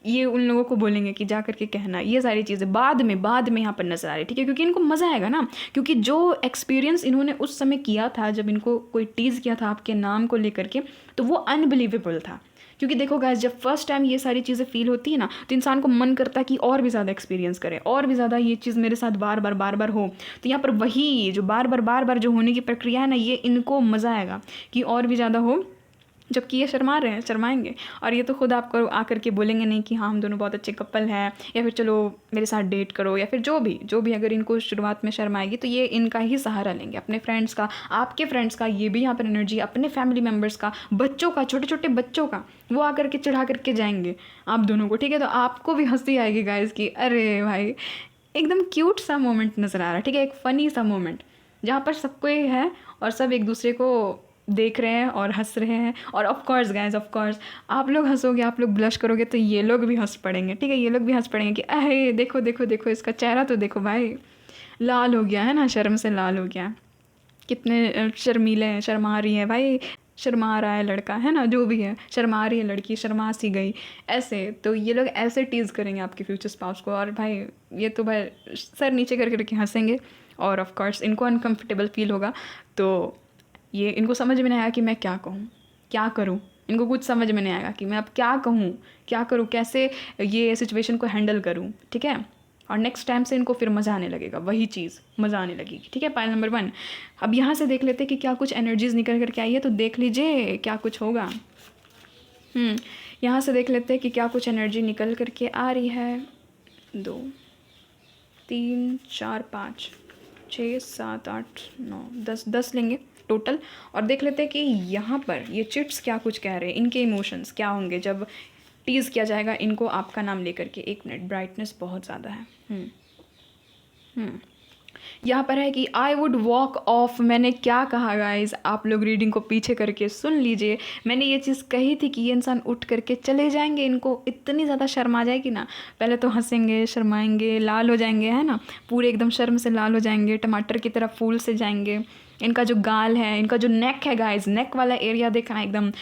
ये उन लोगों को बोलेंगे कि जा करके कहना। ये सारी चीज़ें बाद में यहाँ पर नजर आ रही, ठीक है, क्योंकि इनको मज़ा आएगा ना, क्योंकि जो एक्सपीरियंस इन्होंने उस समय किया था जब इनको कोई टीज़ किया था आपके नाम को लेकर के, तो वो अनबिलीवेबल था, क्योंकि देखो गाइस, जब फर्स्ट टाइम ये सारी चीज़ें फील होती है ना, तो इंसान को मन करता है कि और भी ज़्यादा एक्सपीरियंस करे, और भी ज़्यादा ये चीज़ मेरे साथ बार बार हो। तो यहाँ पर वही जो बार बार जो होने की प्रक्रिया है ना, ये इनको मज़ा आएगा कि और भी ज़्यादा हो, जबकि ये शर्मा रहे हैं, शर्माएंगे। और ये तो खुद आपको आकर के बोलेंगे नहीं कि हाँ हम दोनों बहुत अच्छे कपल हैं, या फिर चलो मेरे साथ डेट करो, या फिर जो भी अगर इनको शुरुआत में शर्म आएगी तो ये इनका ही सहारा लेंगे, अपने फ्रेंड्स का, आपके फ्रेंड्स का, ये भी यहाँ पर एनर्जी, अपने फैमिली मेम्बर्स का, बच्चों का, छोटे छोटे बच्चों का, वो आकर के चढ़ा करके जाएंगे आप दोनों को, ठीक है। तो आपको भी हंसी आएगी गाइस कि अरे भाई एकदम क्यूट सा मोमेंट नज़र आ रहा है, ठीक है, एक फ़नी सा मोमेंट जहाँ पर सबको ये है और सब एक दूसरे को देख रहे हैं और हंस रहे हैं। और of course guys, of course आप लोग हंसोगे, आप लोग ब्लश करोगे तो ये लोग भी हंस पड़ेंगे, ठीक है, ये लोग भी हंस पड़ेंगे कि अरे देखो देखो देखो इसका चेहरा तो देखो भाई, लाल हो गया है ना, शर्म से लाल हो गया, कितने शर्मीले हैं, शर्मा रही है भाई, शर्मा रहा है लड़का, है ना, जो भी है, शर्मा रही है लड़की, शर्मा सी गई, ऐसे। तो ये लोग ऐसे टीज़ करेंगे आपके फ्यूचर स्पाउस को, और भाई ये तो भाई सर नीचे करके हंसेंगे, और ऑफ कोर्स इनको अनकंफर्टेबल फील होगा। तो ये इनको समझ में नहीं आया कि मैं क्या कहूँ, क्या करूँ, इनको कुछ समझ में नहीं आएगा कि मैं अब क्या कहूँ, क्या करूँ, कैसे ये सिचुएशन को हैंडल करूँ, ठीक है। और नेक्स्ट टाइम से इनको फिर मज़ा आने लगेगा, वही चीज़ मज़ा आने लगेगी, ठीक है। Point number 1। अब यहाँ से देख लेते हैं कि क्या कुछ एनर्जीज निकल करके आई है, तो देख लीजिए क्या कुछ होगा। यहाँ से देख लेते हैं कि क्या कुछ एनर्जी निकल करके आ रही है। 2 3 4 5 6 7 8 9 10 लेंगे टोटल, और देख लेते हैं कि यहाँ पर ये चिट्स क्या कुछ कह रहे हैं, इनके इमोशंस क्या होंगे जब टीज़ किया जाएगा इनको आपका नाम लेकर के। 1 मिनट, ब्राइटनेस बहुत ज़्यादा है। यहाँ पर है कि आई वुड वॉक ऑफ। मैंने क्या कहा गाइज, आप लोग रीडिंग को पीछे करके सुन लीजिए। मैंने ये चीज़ कही थी कि ये इंसान उठ करके चले जाएंगे, इनको इतनी ज़्यादा शर्म आ जाएगी ना, पहले तो हंसेंगे, शर्माएंगे, लाल हो जाएंगे, है ना, पूरे एकदम शर्म से लाल हो जाएंगे, टमाटर की तरह फूल से जाएंगे। इनका जो गाल है, इनका जो नेक है गाइज, नेक वाला एरिया देखना एकदम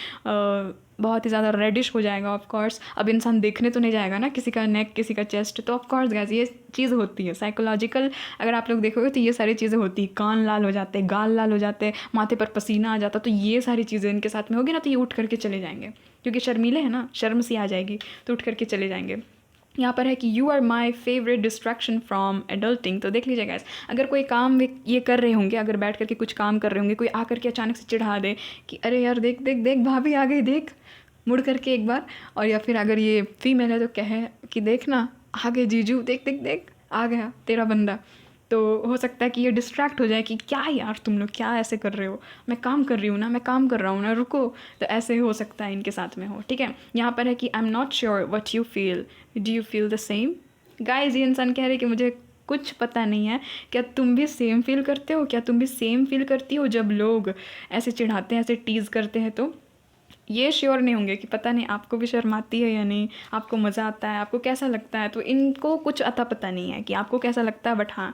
बहुत ही ज़्यादा रेडिश हो जाएगा। ऑफ कोर्स अब इंसान देखने तो नहीं जाएगा ना किसी का नेक, किसी का चेस्ट, तो ऑफ कोर्स गाइस ये चीज़ होती है साइकोलॉजिकल। अगर आप लोग देखोगे तो ये सारी चीज़ें होती है, कान लाल हो जाते हैं, गाल लाल हो जाते हैं, माथे पर पसीना आ जाता, तो ये सारी चीज़ें इनके साथ में होगी ना, तो ये उठ करके चले जाएंगे, क्योंकि शर्मीले हैं ना, शर्म सी आ जाएगी, तो उठ करके चले जाएंगे। यहाँ पर है कि you are my favourite distraction from adulting. तो देख लीजिए गाइस, अगर कोई काम ये कर रहे होंगे, अगर बैठ करके कुछ काम कर रहे होंगे, कोई आकर के अचानक से चिढ़ा दे कि अरे यार देख देख देख भाभी आ गई, देख मुड़ करके एक बार, और या फिर अगर ये फीमेल है तो कहे कि देख ना आ गए जीजू, देख देख देख आ गया तेरा बंदा। तो हो सकता है कि ये डिस्ट्रैक्ट हो जाए कि क्या यार तुम लोग क्या ऐसे कर रहे हो, मैं काम कर रही हूँ ना, मैं काम कर रहा हूँ ना, रुको। तो ऐसे हो सकता है इनके साथ में हो, ठीक है। यहाँ पर है कि I am not sure what you feel, do you feel the same. Guys ये इंसान कह रहे हैं कि मुझे कुछ पता नहीं है, क्या तुम भी सेम फील करते हो, क्या तुम भी सेम फील करती हो जब लोग ऐसे चिढ़ाते हैं, ऐसे टीज़ करते हैं। तो ये श्योर नहीं होंगे कि पता नहीं आपको भी शर्म आती है या नहीं, आपको मज़ा आता है, आपको कैसा लगता है। तो इनको कुछ अता पता नहीं है कि आपको कैसा लगता है, बट हाँ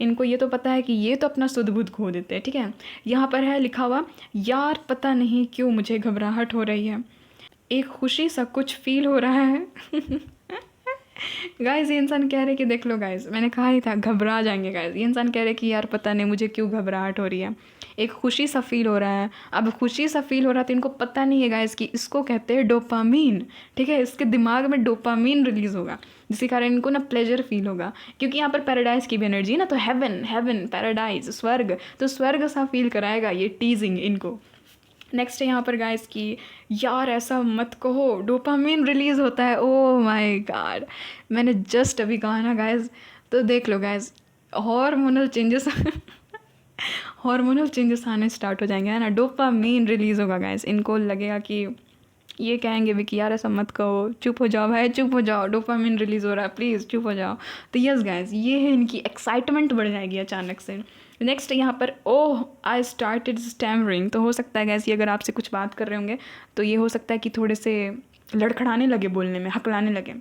इनको ये तो पता है कि ये तो अपना सुध बुध खो देते हैं, ठीक है। यहाँ पर है लिखा हुआ, यार पता नहीं क्यों मुझे घबराहट हो रही है, एक खुशी सा कुछ फील हो रहा है। गाइस ये इंसान कह रहे कि देख लो गाइस, मैंने कहा ही था घबरा जाएंगे गाइस। ये इंसान कह रहे कि यार पता नहीं मुझे क्यों घबराहट हो रही है, एक खुशी सा फील हो रहा है। अब खुशी सा फील हो रहा है तो इनको पता नहीं है गाइस कि इसको कहते हैं डोपामीन, ठीक है। इसके दिमाग में डोपामीन रिलीज़ होगा, जिसके कारण इनको ना प्लेजर फील होगा, क्योंकि यहाँ पर पैराडाइज की भी एनर्जी है ना, तो हेवन हेवन पैराडाइज स्वर्ग, तो स्वर्ग सा फील कराएगा ये टीजिंग इनको। नेक्स्ट है यहाँ पर गाइस कि यार ऐसा मत कहो, डोपामीन रिलीज़ होता है। ओह माय गॉड, मैंने जस्ट अभी कहा ना गाइस, तो देख लो guys hormonal changes hormonal changes आने स्टार्ट हो जाएंगे, है ना, डोपामीन रिलीज़ होगा गाइस। इनको लगेगा कि ये कहेंगे भी कि यार ऐसा मत कहो, चुप हो जाओ भाई, चुप हो जाओ, डोपामिन रिलीज़ हो रहा है, प्लीज़ चुप हो जाओ। तो यस गाइस ये है इनकी एक्साइटमेंट बढ़ जाएगी अचानक से। नेक्स्ट यहाँ पर ओह आई स्टार्टेड स्टैमरिंग। तो हो सकता है गाइस ये अगर आपसे कुछ बात कर रहे होंगे तो ये हो सकता है कि थोड़े से लड़खड़ाने लगे बोलने में, हकलाने लगे,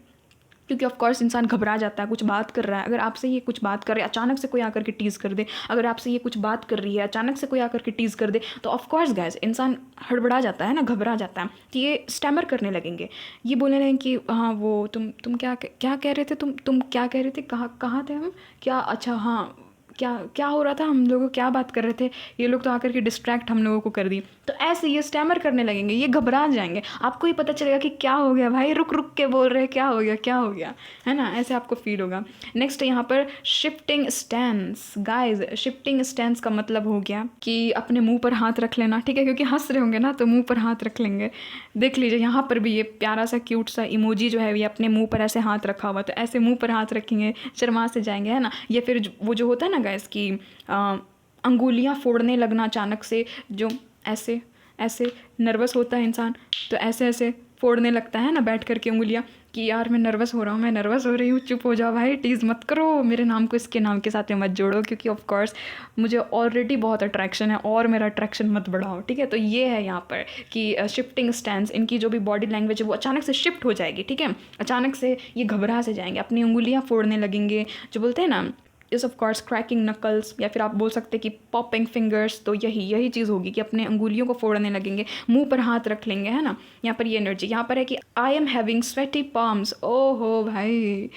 क्योंकि ऑफ कोर्स इंसान घबरा जाता है, कुछ बात कर रहा है। अगर आपसे ये कुछ बात कर रहे हैं, अचानक से कोई आकर के टीज़ कर दे, अगर आपसे ये कुछ बात कर रही है, अचानक से कोई आकर के टीज़ कर दे, तो ऑफ कोर्स गाइस इंसान हड़बड़ा जाता है ना, घबरा जाता है। तो ये स्टैमर करने लगेंगे, ये बोलने लगेंगे कि हाँ वो तुम क्या कह रहे थे, तुम क्या कह रहे थे, कहाँ थे हम, क्या, अच्छा हाँ क्या क्या हो रहा था, हम लोगों को क्या बात कर रहे थे, ये लोग तो आकर के डिस्ट्रैक्ट हम लोगों को कर दी। तो ऐसे ये स्टैमर करने लगेंगे, ये घबरा जाएंगे, आपको ही पता चलेगा कि क्या हो गया भाई, रुक रुक के बोल रहे हैं, क्या हो गया क्या हो गया, है ना, ऐसे आपको फील होगा। नेक्स्ट यहाँ पर shifting stance. Guys shifting stance का मतलब हो गया कि अपने मुंह पर हाथ रख लेना, ठीक है, क्योंकि हंस रहे होंगे ना तो मुंह पर हाथ रख लेंगे। देख लीजिए यहाँ पर भी ये प्यारा सा क्यूट सा इमोजी जो है ये अपने मुंह पर ऐसे हाथ रखा हुआ, तो ऐसे मुंह पर हाथ रखेंगे, शर्मा से जाएंगे, है ना। या फिर वो जो होता है ना गाइस कि अंगुलियां फोड़ने लगना अचानक से, जो ऐसे ऐसे नर्वस होता है इंसान तो ऐसे ऐसे फोड़ने लगता है ना बैठ करके उंगलियां, कि यार मैं नर्वस हो रहा हूँ, मैं नर्वस हो रही हूँ, चुप हो जाओ भाई, टीज़ मत करो, मेरे नाम को इसके नाम के साथ में मत जोड़ो, क्योंकि ऑफ कोर्स मुझे ऑलरेडी बहुत अट्रैक्शन है और मेरा अट्रैक्शन मत बढ़ाओ, ठीक है। तो ये है यहाँ पर कि शिफ्टिंग स्टैंस, इनकी जो भी बॉडी लैंग्वेज है वो अचानक से शिफ्ट हो जाएगी, ठीक है। अचानक से ये घबरा से जाएंगे, अपनी उंगलियाँ फोड़ने लगेंगे, जो बोलते हैं ना is of course cracking knuckles, या फिर आप बोल सकते हैं कि पॉपिंग फिंगर्स। तो यही चीज़ होगी कि अपने अंगुलियों को फोड़ने लगेंगे, मुंह पर हाथ रख लेंगे, है ना। यहाँ पर ये एनर्जी यहाँ पर है कि I am having sweaty palms. ओहो भाई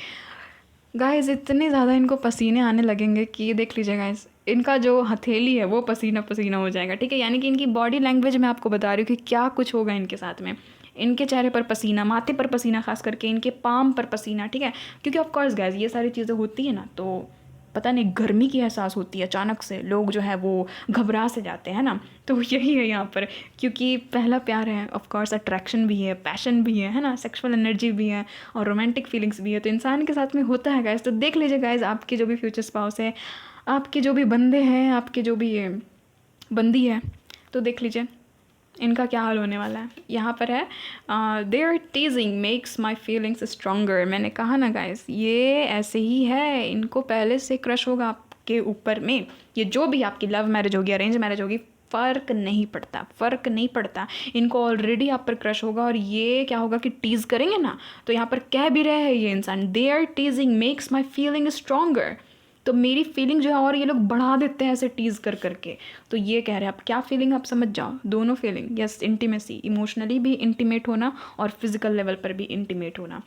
गाइस इतने ज़्यादा इनको पसीने आने लगेंगे कि ये देख लीजिए गाइस, इनका जो हथेली है वो पसीना पसीना हो जाएगा, ठीक है। यानी कि इनकी बॉडी लैंग्वेज मैं आपको बता रही हूँ कि क्या कुछ होगा इनके साथ में। इनके चेहरे पर पसीना, माथे पर पसीना, खास करके इनके पाम पर पसीना, ठीक है। क्योंकि ऑफ कोर्स गाइस ये सारी चीज़ें होती है ना तो पता नहीं गर्मी की एहसास होती है, अचानक से लोग जो है वो घबरा से जाते हैं ना। तो यही है यहाँ पर, क्योंकि पहला प्यार है, ऑफ कोर्स अट्रैक्शन भी है, पैशन भी है ना, सेक्सुअल एनर्जी भी है और रोमांटिक फीलिंग्स भी है, तो इंसान के साथ में होता है गाइस। तो देख लीजिए गाइस, आपके जो भी फ्यूचर स्पाउस है, आपके जो भी बंदे हैं, आपके जो भी बंदी है, तो देख लीजिए इनका क्या हाल होने वाला है। यहाँ पर है their teasing makes my feelings stronger. मैंने कहा ना गाइस ये ऐसे ही है, इनको पहले से क्रश होगा आपके ऊपर में। ये जो भी आपकी लव मैरिज होगी, अरेंज मैरिज होगी, फ़र्क नहीं पड़ता, फ़र्क नहीं पड़ता, इनको ऑलरेडी आप पर क्रश होगा। और ये क्या होगा कि टीज़ करेंगे ना, तो यहाँ पर कह भी रहे हैं ये इंसान, their teasing makes my feeling stronger. तो मेरी फीलिंग जो है और ये लोग बढ़ा देते हैं ऐसे टीज़ कर करके। तो ये कह रहे हैं, आप क्या फीलिंग, आप समझ जाओ, दोनों फीलिंग, यस, इंटीमेसी, इमोशनली भी इंटीमेट होना और फिजिकल लेवल पर भी इंटीमेट होना।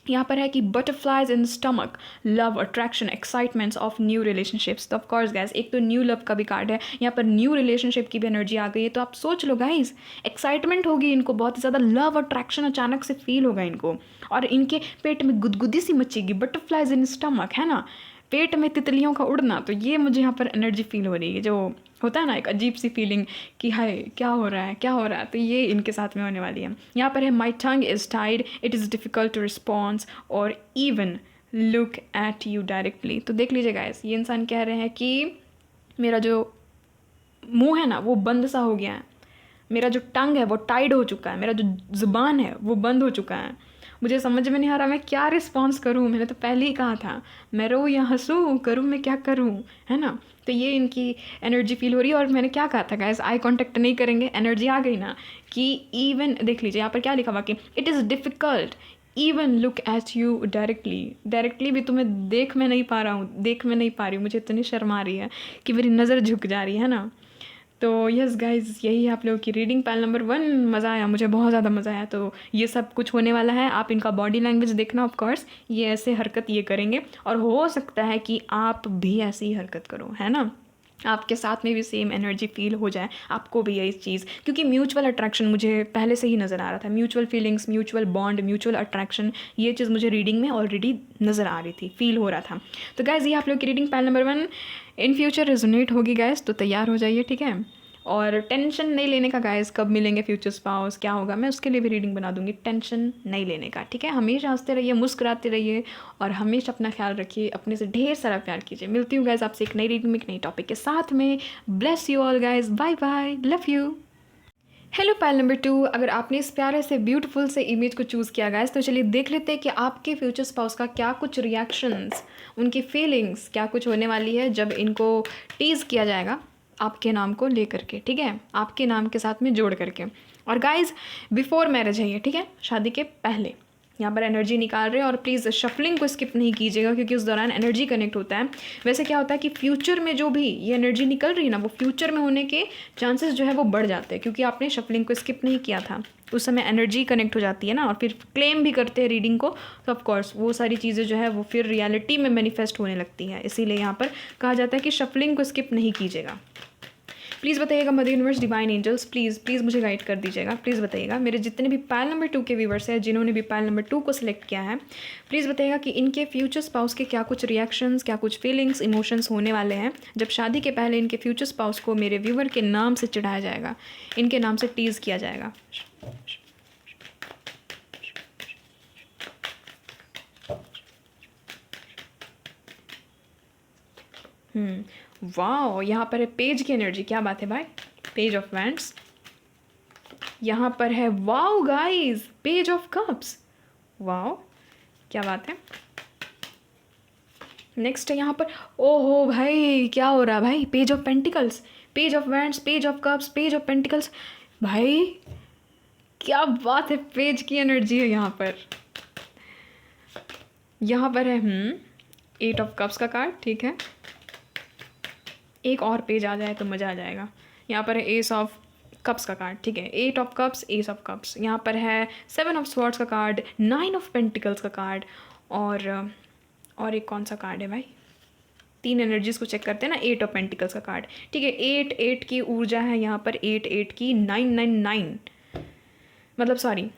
यहाँ पर है कि butterflies in stomach, love, attraction, excitements of new relationships. तो ऑफ कोर्स गाइस एक तो न्यू लव का भी कार्ड है, यहाँ पर न्यू रिलेशनशिप की भी एनर्जी आ गई है। तो आप सोच लो गाइस, एक्साइटमेंट होगी इनको, बहुत ही ज़्यादा लव अट्रैक्शन अचानक से फील होगा इनको, और इनके पेट में गुदगुदी सी मचेगी, बटरफ्लाइज इन स्टमक, है ना, पेट में तितलियों का उड़ना। तो ये मुझे यहाँ पर एनर्जी फील हो रही है, जो होता है ना एक अजीब सी फीलिंग कि हाय क्या हो रहा है क्या हो रहा है, तो ये इनके साथ में होने वाली है। यहाँ पर है my tongue is tied, it is difficult to response और even look at you directly. तो देख लीजिए गाइस, ये इंसान कह रहे हैं कि मेरा जो मुंह है ना वो बंद सा हो गया है, मेरा जो टंग है वो टाइड हो चुका है, मेरा जो ज़ुबान है वो बंद हो चुका है, मुझे समझ में नहीं आ रहा मैं क्या रिस्पॉन्स करूँ। मैंने तो पहले ही कहा था, मैं रोऊँ या हंसूँ, करूँ मैं क्या करूँ, है ना। तो ये इनकी एनर्जी फील हो रही है। और मैंने क्या कहा था गाइस, आई कांटेक्ट नहीं करेंगे, एनर्जी आ गई ना कि इवन देख लीजिए यहाँ पर क्या लिखा हुआ कि it is difficult even look at you directly भी तुम्हें देख मैं नहीं पा रही हूँ, मुझे इतनी शर्म आ रही है कि मेरी नज़र झुक जा रही है ना। तो यस गाइज यही है आप लोगों की रीडिंग पाइल नंबर 1। मज़ा आया, मुझे बहुत ज़्यादा मज़ा आया। तो ये सब कुछ होने वाला है, आप इनका बॉडी लैंग्वेज देखना, ऑफ कोर्स ये ऐसे हरकत ये करेंगे और हो सकता है कि आप भी ऐसी ही हरकत करो, है ना, आपके साथ में भी सेम एनर्जी फील हो जाए, आपको भी यही चीज़, क्योंकि म्यूचुअल अट्रैक्शन मुझे पहले से ही नज़र आ रहा था, mutual feelings, mutual bond, mutual attraction, ये चीज़ मुझे रीडिंग में ऑलरेडी नज़र आ रही थी, फील हो रहा था। तो गाइज़ ये आप लोग की reading pile number 1 in future resonate होगी गाइज़, तो तैयार हो जाइए, ठीक है। और टेंशन नहीं लेने का गाइस, कब मिलेंगे फ्यूचर स्पाउस, क्या होगा, मैं उसके लिए भी रीडिंग बना दूंगी, टेंशन नहीं लेने का, ठीक है। हमेशा हंसते रहिए, मुस्कुराते रहिए और हमेशा अपना ख्याल रखिए, अपने से ढेर सारा प्यार कीजिए। मिलती हूँ गाइस आपसे एक नई रीडिंग में एक नई टॉपिक के साथ में। Bless you all guys, bye bye, love you. Hello pile number 2, अगर आपने इस प्यारे से ब्यूटीफुल से इमेज को चूज़ किया गाइस, तो चलिए देख लेते हैं कि आपके फ्यूचर स्पाउस का क्या कुछ रिएक्शंस, उनकी फीलिंग्स क्या कुछ होने वाली है जब इनको टीज़ किया जाएगा आपके नाम को ले करके, ठीक है, आपके नाम के साथ में जोड़ करके। और गाइज बिफोर मैरिज है ये, ठीक है, शादी के पहले, यहाँ पर एनर्जी निकाल रहे हैं। और प्लीज़ शफलिंग को स्किप नहीं कीजिएगा क्योंकि उस दौरान एनर्जी कनेक्ट होता है। वैसे क्या होता है कि फ्यूचर में जो भी ये एनर्जी निकल रही है ना, वो फ्यूचर में होने के चांसेस जो है वो बढ़ जाते हैं क्योंकि आपने शफलिंग को स्किप नहीं किया था। उस समय एनर्जी कनेक्ट हो जाती है ना, और फिर क्लेम भी करते हैं रीडिंग को, तो ऑफकोर्स वो सारी चीज़ें जो है वो फिर रियलिटी में मैनिफेस्ट होने लगती है। इसीलिए यहाँ पर कहा जाता है कि शफलिंग को स्किप नहीं कीजिएगा। प्लीज़ बताइएगा mother universe, divine angels, please मुझे गाइड कर दीजिएगा। प्लीज़ बताइएगा मेरे जितने भी पायल नंबर 2 के व्यूवर्स हैं, जिन्होंने भी पायल नंबर 2 को सिलेक्ट किया है, प्लीज़ बताइएगा कि इनके फ्यूचर स्पाउस के क्या कुछ रिएक्शंस, क्या कुछ फीलिंग्स, इमोशंस होने वाले हैं जब शादी के पहले इनके फ्यूचर स्पाउस को मेरे व्यूवर के नाम से चिढ़ाया जाएगा, इनके नाम से टीज़ किया जाएगा। वाओ, यहाँ पर है पेज की एनर्जी। क्या बात है भाई, पेज ऑफ वैंड्स। यहाँ पर है wow guys, page of cups. Wow, क्या बात है। नेक्स्ट है यहाँ पर, ओहो भाई क्या हो रहा है भाई, page of pentacles, page of wands, page of cups, page of pentacles. भाई क्या बात है, पेज की एनर्जी है यहाँ पर। यहाँ पर है 8 ऑफ कप्स का कार्ड, ठीक है। एक और पेज आ जाए तो मज़ा आ जाएगा। यहाँ पर है एस ऑफ कप्स का कार्ड, ठीक है। 8 of cups, S of cups. यहाँ पर है 7 ऑफ स्वॉर्ड्स का कार्ड, 9 ऑफ पेंटिकल्स का कार्ड, और एक कौन सा कार्ड है भाई, 3 एनर्जीज़ को चेक करते हैं ना। 8 ऑफ पेंटिकल्स का कार्ड, ठीक है। 8 की ऊर्जा है यहाँ पर, 8 की 9, मतलब सॉरी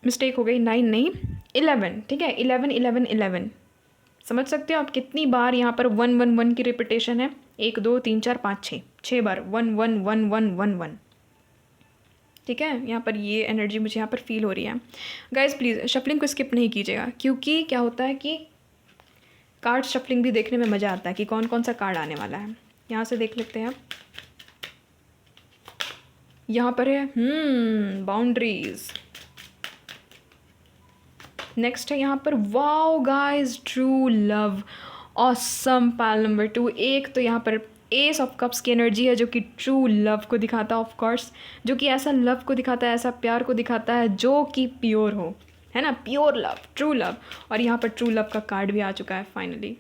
मिस्टेक हो गई, 9 नहीं 11, ठीक है। 11 समझ सकते हो आप कितनी बार यहाँ पर 1 की रिपीटेशन है। 1 2 3 4 5 6 बार 1, ठीक है। यहाँ पर ये एनर्जी मुझे यहाँ पर फील हो रही है। गाइज प्लीज़ शफलिंग को स्किप नहीं कीजिएगा क्योंकि क्या होता है कि कार्ड शफलिंग भी देखने में मज़ा आता है कि कौन कौन सा कार्ड आने वाला है। यहाँ से देख लेते हैं। यहाँ पर है बाउंड्रीज। नेक्स्ट है यहाँ पर wow guys, true love, awesome, pile number 2। एक तो यहाँ पर एस ऑफ कप्स की एनर्जी है जो कि ट्रू लव को दिखाता है, ऑफ कोर्स, जो कि ऐसा लव को दिखाता है, ऐसा प्यार को दिखाता है जो कि प्योर हो, है ना, प्योर लव, ट्रू लव। और यहाँ पर ट्रू लव का कार्ड भी आ चुका है फाइनली।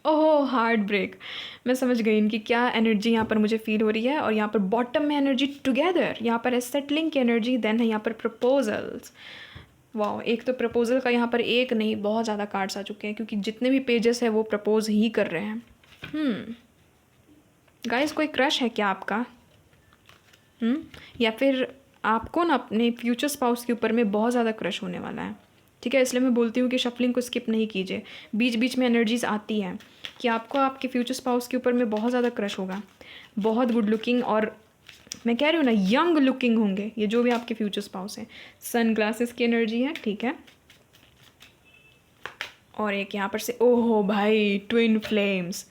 ओह हार्ट ब्रेक, मैं समझ गई इनकी क्या एनर्जी यहाँ पर मुझे फील हो रही है। और यहाँ पर बॉटम में एनर्जी टुगेदर, यहाँ पर है सेटलिंग की एनर्जी, देन है यहाँ पर प्रपोजल्स। वाह, एक तो प्रपोजल का यहाँ पर एक नहीं बहुत ज़्यादा कार्ड्स आ चुके हैं क्योंकि जितने भी पेजेस है वो प्रपोज ही कर रहे हैं। गाइस कोई क्रश है क्या आपका? या फिर आपको ना अपने फ्यूचर स्पाउस के ऊपर में बहुत ज़्यादा क्रश होने वाला है, ठीक है। इसलिए मैं बोलती हूँ कि शफलिंग को स्किप नहीं कीजिए। बीच बीच में एनर्जीज आती हैं कि आपको आपके फ्यूचर स्पाउस के ऊपर में बहुत ज़्यादा क्रश होगा, बहुत गुड लुकिंग, और मैं कह रही हूँ ना यंग लुकिंग होंगे ये जो भी आपके फ्यूचर स्पाउस हैं। सन ग्लासेस की एनर्जी है, ठीक है। और एक यहाँ पर से ओहो भाई ट्विन फ्लेम्स,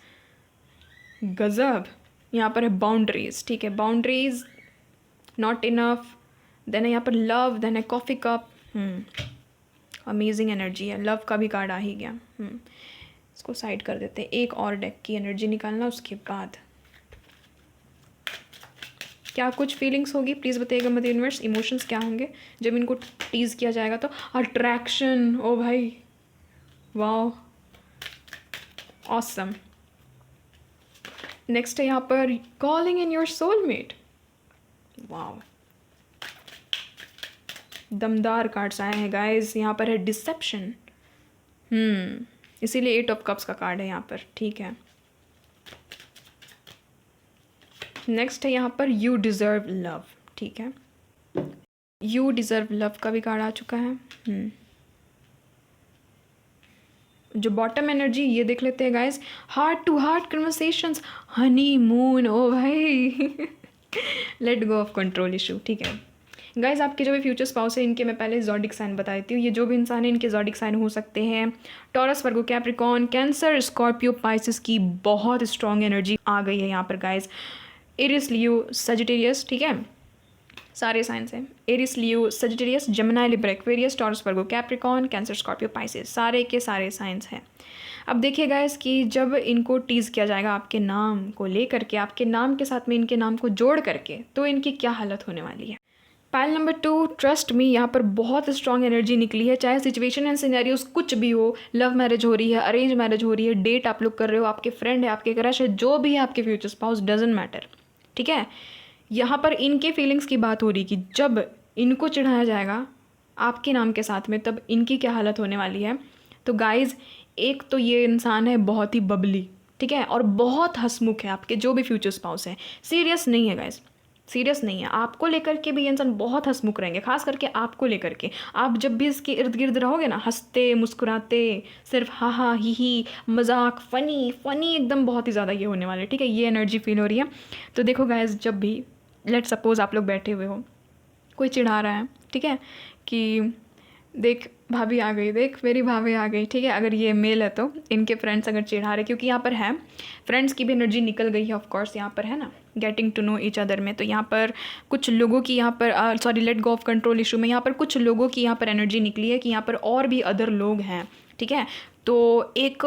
गजब। यहाँ पर है बाउंड्रीज, ठीक है, बाउंड्रीज नॉट इनफ। देन है यहाँ पर लव, देन है कॉफ़ी कप। अमेजिंग एनर्जी है, लव का भी कार्ड आ ही गया। इसको साइड कर देते हैं, एक और डेक की एनर्जी निकालना उसके बाद। क्या कुछ फीलिंग्स होगी प्लीज़ बताइएगा मदर यूनिवर्स, इमोशंस क्या होंगे जब इनको टीज़ किया जाएगा तो। अट्रैक्शन, ओ भाई वाओ, ऑसम। नेक्स्ट है यहाँ पर calling in your soulmate. Wow, दमदार कार्ड्स आए हैं गाइस। यहाँ पर है डिसेप्शन, इसीलिए 8 ऑफ कप्स का कार्ड है यहाँ पर, ठीक है। नेक्स्ट है यहाँ पर यू डिज़र्व लव, ठीक है। यू डिज़र्व लव का भी कार्ड आ चुका है। जो बॉटम एनर्जी ये देख लेते हैं guys, heart to heart conversations, honeymoon, ओ भाई let go of control issue, ठीक है। गाइस आपके जो भी फ्यूचर स्पाउस है इनके मैं पहले ज़ोडिक साइन बता देती हूँ। ये जो भी इंसान है इनके ज़ोडिक साइन हो सकते हैं taurus, Virgo, Capricorn, Cancer, Scorpio, Pisces की बहुत स्ट्रॉन्ग एनर्जी आ गई है यहाँ पर गाइस। एरिस, लियो, सजिटेरियस, ठीक है, सारे साइंस हैं। Aries, Leo, Sagittarius, Gemini, Libra, Aquarius, Taurus, Virgo, Capricorn, Cancer, Scorpio, Pisces, सारे के सारे साइंस हैं। अब देखिए गाइस कि जब इनको टीज़ किया जाएगा आपके नाम को लेकर के, आपके नाम के साथ में इनके नाम को जोड़ करके, तो इनकी क्या हालत होने वाली है। पाइल नंबर 2, ट्रस्ट मी, यहाँ पर बहुत स्ट्रॉन्ग एनर्जी निकली है। चाहे सिचुएशन एंड सिनेरियोस कुछ भी हो, लव मैरिज हो रही है, अरेंज मैरिज हो रही है, डेट आप लोग कर रहे हो, आपके फ्रेंड है, आपके क्रश है, जो भी है, आपके फ्यूचर स्पाउस, डजेंट मैटर, ठीक है। यहाँ पर इनके फीलिंग्स की बात हो रही कि जब इनको चिढ़ाया जाएगा आपके नाम के साथ में, तब इनकी क्या हालत होने वाली है। तो गाइज, एक तो ये इंसान है बहुत ही बबली, ठीक है, और बहुत हंसमुख है। आपके जो भी फ्यूचर स्पाउस हैं सीरियस नहीं है गाइज, सीरियस नहीं है। आपको लेकर के भी ये इंसान बहुत हंसमुख रहेंगे, खास करके आपको लेकर के। आप जब भी इसके इर्द गिर्द रहोगे ना, हंसते मुस्कुराते, सिर्फ हा हा ही मजाक, फनी फनी एकदम बहुत ही ज़्यादा ये होने वाले, ठीक है। ये एनर्जी फील हो रही है। तो देखो गाइज, जब भी लेट सपोज आप लोग बैठे हुए हो, कोई चिढ़ा रहा है, ठीक है, कि देख भाभी आ गई, देख मेरी भाभी आ गई, ठीक है। अगर ये मेल है तो इनके फ्रेंड्स अगर चिढ़ा रहे, क्योंकि यहाँ पर है फ्रेंड्स की भी एनर्जी निकल गई है, ऑफ कोर्स यहाँ पर है ना, getting to know each other में। तो यहाँ पर कुछ लोगों की, यहाँ पर sorry, let go of control issue में यहाँ पर कुछ लोगों की यहाँ पर एनर्जी निकली है कि यहाँ पर और भी अदर लोग हैं, ठीक है। तो एक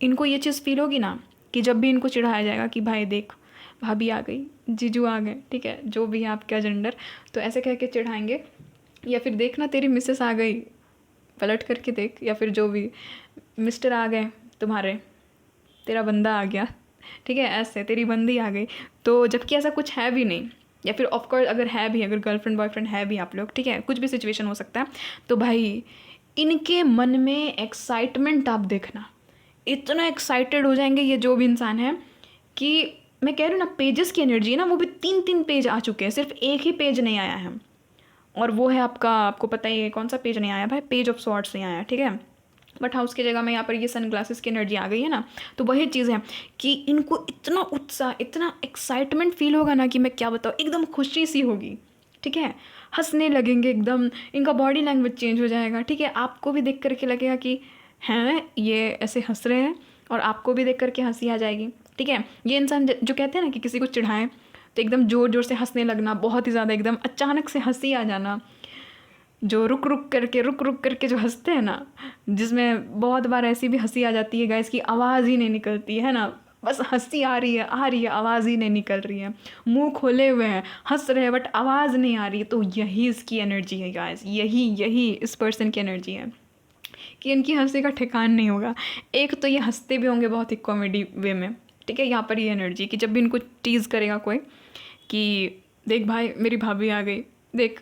इनको ये चीज़ फील होगी ना कि जब भी इनको चिढ़ाया जाएगा कि भाई देख भाभी आ गई, जीजू आ गए, ठीक है, जो भी है आपका जेंडर, तो ऐसे कह के चिढ़ाएंगे। या फिर देखना तेरी मिसेस आ गई, पलट करके देख, या फिर जो भी, मिस्टर आ गए तुम्हारे, तेरा बंदा आ गया, ठीक है, ऐसे तेरी बंदी आ गई। तो जबकि ऐसा कुछ है भी नहीं, या फिर ऑफकोर्स अगर है भी, अगर गर्लफ्रेंड बॉयफ्रेंड है भी आप लोग, ठीक है, कुछ भी सिचुएशन हो सकता है। तो भाई इनके मन में एक्साइटमेंट आप देखना, इतना एक्साइटेड हो जाएंगे ये जो भी इंसान है कि मैं कह रही हूँ ना, पेजेस की एनर्जी है ना, वो भी 3-3 पेज आ चुके हैं, सिर्फ एक ही पेज नहीं आया है। और वो है आपका, आपको पता ही है कौन सा पेज नहीं आया भाई, पेज ऑफ सॉर्ट्स नहीं आया, ठीक है। बट हाँ, उसकी जगह में यहाँ पर ये सन ग्लासेस की एनर्जी आ गई है ना। तो वही चीज़ है कि इनको इतना उत्साह, इतना एक्साइटमेंट फील होगा ना कि मैं क्या बताऊँ, एकदम खुशी सी होगी, ठीक है, हंसने लगेंगे एकदम, इनका बॉडी लैंग्वेज चेंज हो जाएगा, ठीक है। आपको भी देख करके लगेगा कि हैं ये ऐसे हंस रहे हैं, और आपको भी देख करके हंसी आ जाएगी, ठीक है। ये इंसान जो कहते हैं ना कि किसी को चिढ़ाएं तो एकदम ज़ोर ज़ोर से हंसने लगना, बहुत ही ज़्यादा एकदम अचानक से हंसी आ जाना, जो रुक रुक करके जो हंसते हैं ना, जिसमें बहुत बार ऐसी भी हंसी आ जाती है गाइस की आवाज़ ही नहीं निकलती है ना, बस हंसी आ रही है, आवाज़ ही नहीं निकल रही है, मुंह खोले हुए हैं, हंस रहे हैं, बट आवाज़ नहीं आ रही है। तो यही इसकी एनर्जी है गाइस, यही इस पर्सन की एनर्जी है कि इनकी हंसी का ठिकान नहीं होगा। एक तो ये हंसते भी होंगे बहुत ही कॉमेडी वे में, ठीक है। यहाँ पर ये एनर्जी कि जब भी इनको टीज़ करेगा कोई कि देख भाई मेरी भाभी आ गई, देख,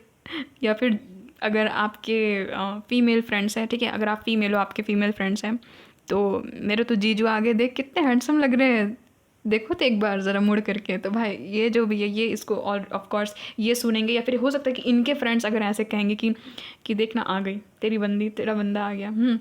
या फिर अगर आपके फीमेल फ्रेंड्स हैं, ठीक है, अगर आप फीमेल हो, आपके फीमेल फ्रेंड्स हैं, तो मेरे तो जीजू आ गए, देख कितने हैंडसम लग रहे हैं, देखो तो एक बार ज़रा मुड़ करके। तो भाई ये जो भी है ये इसको, और ऑफ कोर्स ये सुनेंगे, या फिर हो सकता है कि इनके फ्रेंड्स अगर ऐसे कहेंगे कि देखना आ गई तेरी बंदी, तेरा बंदा आ गया,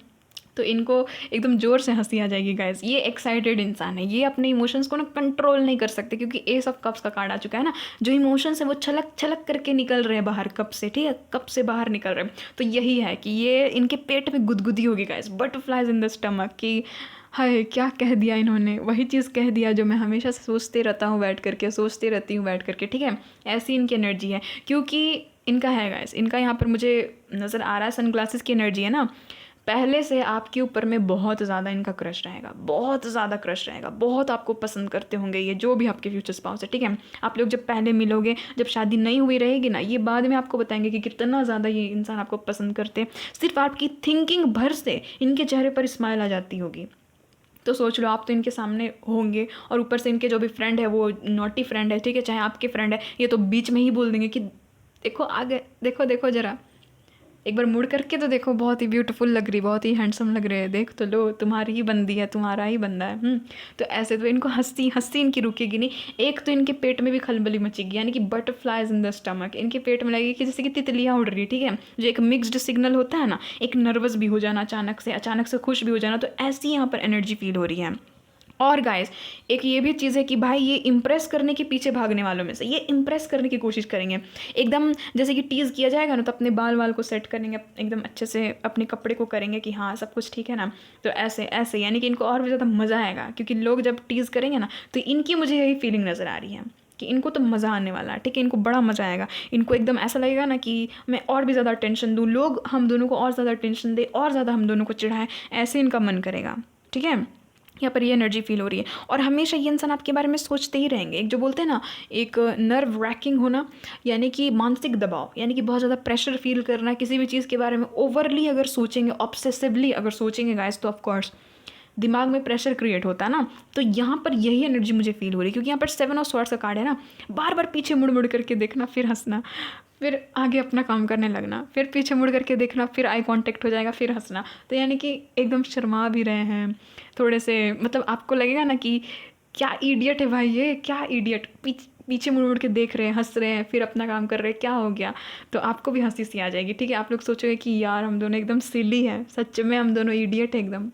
तो इनको एकदम ज़ोर से हंसी आ जाएगी गाइस। ये एक्साइटेड इंसान है, ये अपने इमोशंस को ना कंट्रोल नहीं कर सकते, क्योंकि एस ऑफ कप्स का कार्ड आ चुका है ना। जो इमोशंस है वो छलक छलक करके निकल रहे हैं बाहर कप से, ठीक है, कप से बाहर निकल रहे हैं। तो यही है कि ये इनके पेट में गुदगुदी होगी guys, butterflies in the stomach, कि हाय क्या कह दिया इन्होंने, वही चीज़ कह दिया जो मैं हमेशा से सोचते रहता हूँ बैठ करके, सोचती रहती हूँ बैठ करके, ठीक है। ऐसी इनकी एनर्जी है, क्योंकि इनका है गाइस, इनका यहाँ पर मुझे नज़र आ रहा है, सन ग्लासेस की एनर्जी है ना। पहले से आपके ऊपर में बहुत ज़्यादा इनका क्रश रहेगा, बहुत ज़्यादा क्रश रहेगा, बहुत आपको पसंद करते होंगे ये जो भी आपके फ्यूचर स्पाउस है, ठीक है। आप लोग जब पहले मिलोगे, जब शादी नहीं हुई रहेगी ना, ये बाद में आपको बताएंगे कि कितना ज़्यादा ये इंसान आपको पसंद करते हैं। सिर्फ आपकी थिंकिंग भर से इनके चेहरे पर स्माइल आ जाती होगी। तो सोच लो, आप तो इनके सामने होंगे, और ऊपर से इनके जो भी फ्रेंड है वो नॉटी फ्रेंड है, ठीक है, चाहे आपके फ्रेंड है, ये तो बीच में ही बोल देंगे कि देखो आगे, देखो ज़रा एक बार मुड़ करके तो देखो, बहुत ही ब्यूटीफुल लग रही, बहुत ही हैंडसम लग रहे हैं, देख तो लो तुम्हारी ही बंदी है, तुम्हारा ही बंदा है। तो ऐसे तो इनको हंसी इनकी रुकेगी नहीं। एक तो इनके पेट में भी खलबली मचेगी, यानी कि बटरफ्लाइज इन द स्टमक, इनके पेट में लगेगी कि जैसे कि तितलियाँ उड़ रही है, ठीक है, जो एक मिक्स्ड सिग्नल होता है ना, एक नर्वस भी हो जाना, अचानक से खुश भी हो जाना। तो ऐसी यहाँ पर एनर्जी फील हो रही है। और गाइस, एक ये भी चीज़ है कि भाई ये इम्प्रेस करने के पीछे भागने वालों में से, ये इम्प्रेस करने की कोशिश करेंगे एकदम, जैसे कि टीज़ किया जाएगा ना, तो अपने बाल को सेट करेंगे एकदम अच्छे से, अपने कपड़े को करेंगे कि हाँ सब कुछ ठीक है ना। तो ऐसे यानी कि इनको और भी ज़्यादा मज़ा आएगा, क्योंकि लोग जब टीज़ करेंगे ना, तो इनकी मुझे यही फीलिंग नज़र आ रही है कि इनको तो मज़ा आने वाला है, ठीक है, इनको बड़ा मज़ा आएगा। इनको एकदम ऐसा लगेगा ना कि मैं और भी ज़्यादा टेंशन दूँ, लोग हम दोनों को और ज़्यादा टेंशन दे, और ज़्यादा हम दोनों को चिढ़ाएं, ऐसे इनका मन करेगा, ठीक है। यहाँ पर ये एनर्जी फील हो रही है। और हमेशा ये इंसान आपके बारे में सोचते ही रहेंगे। एक जो बोलते हैं ना, एक नर्व रैकिंग होना, यानी कि मानसिक दबाव, यानी कि बहुत ज़्यादा प्रेशर फील करना, किसी भी चीज़ के बारे में ओवरली अगर सोचेंगे, ऑब्सेसिवली अगर सोचेंगे गाइस, तो ऑफकोर्स दिमाग में प्रेशर क्रिएट होता है ना। तो यहाँ पर यही एनर्जी मुझे फील हो रही है, क्योंकि यहाँ पर 7 ऑफ स्वॉर्ड्स का कार्ड है ना। बार बार पीछे मुड़ मुड़ करके देखना, फिर हंसना, फिर आगे अपना काम करने लगना, फिर पीछे मुड़ करके देखना, फिर आई कांटेक्ट हो जाएगा, फिर हंसना। तो यानी कि एकदम शर्मा भी रहे हैं थोड़े से, मतलब आपको लगेगा ना कि क्या इडियट है भाई ये, क्या इडियट, पीछे मुड़ मुड़ के देख रहे हैं, हंस रहे हैं, फिर अपना काम कर रहे हैं, क्या हो गया। तो आपको भी हंसी सी आ जाएगी, ठीक है। आप लोग सोचोगे कि यार हम दोनों एकदम सिली हैं, सच में हम दोनों इडियट है एकदम।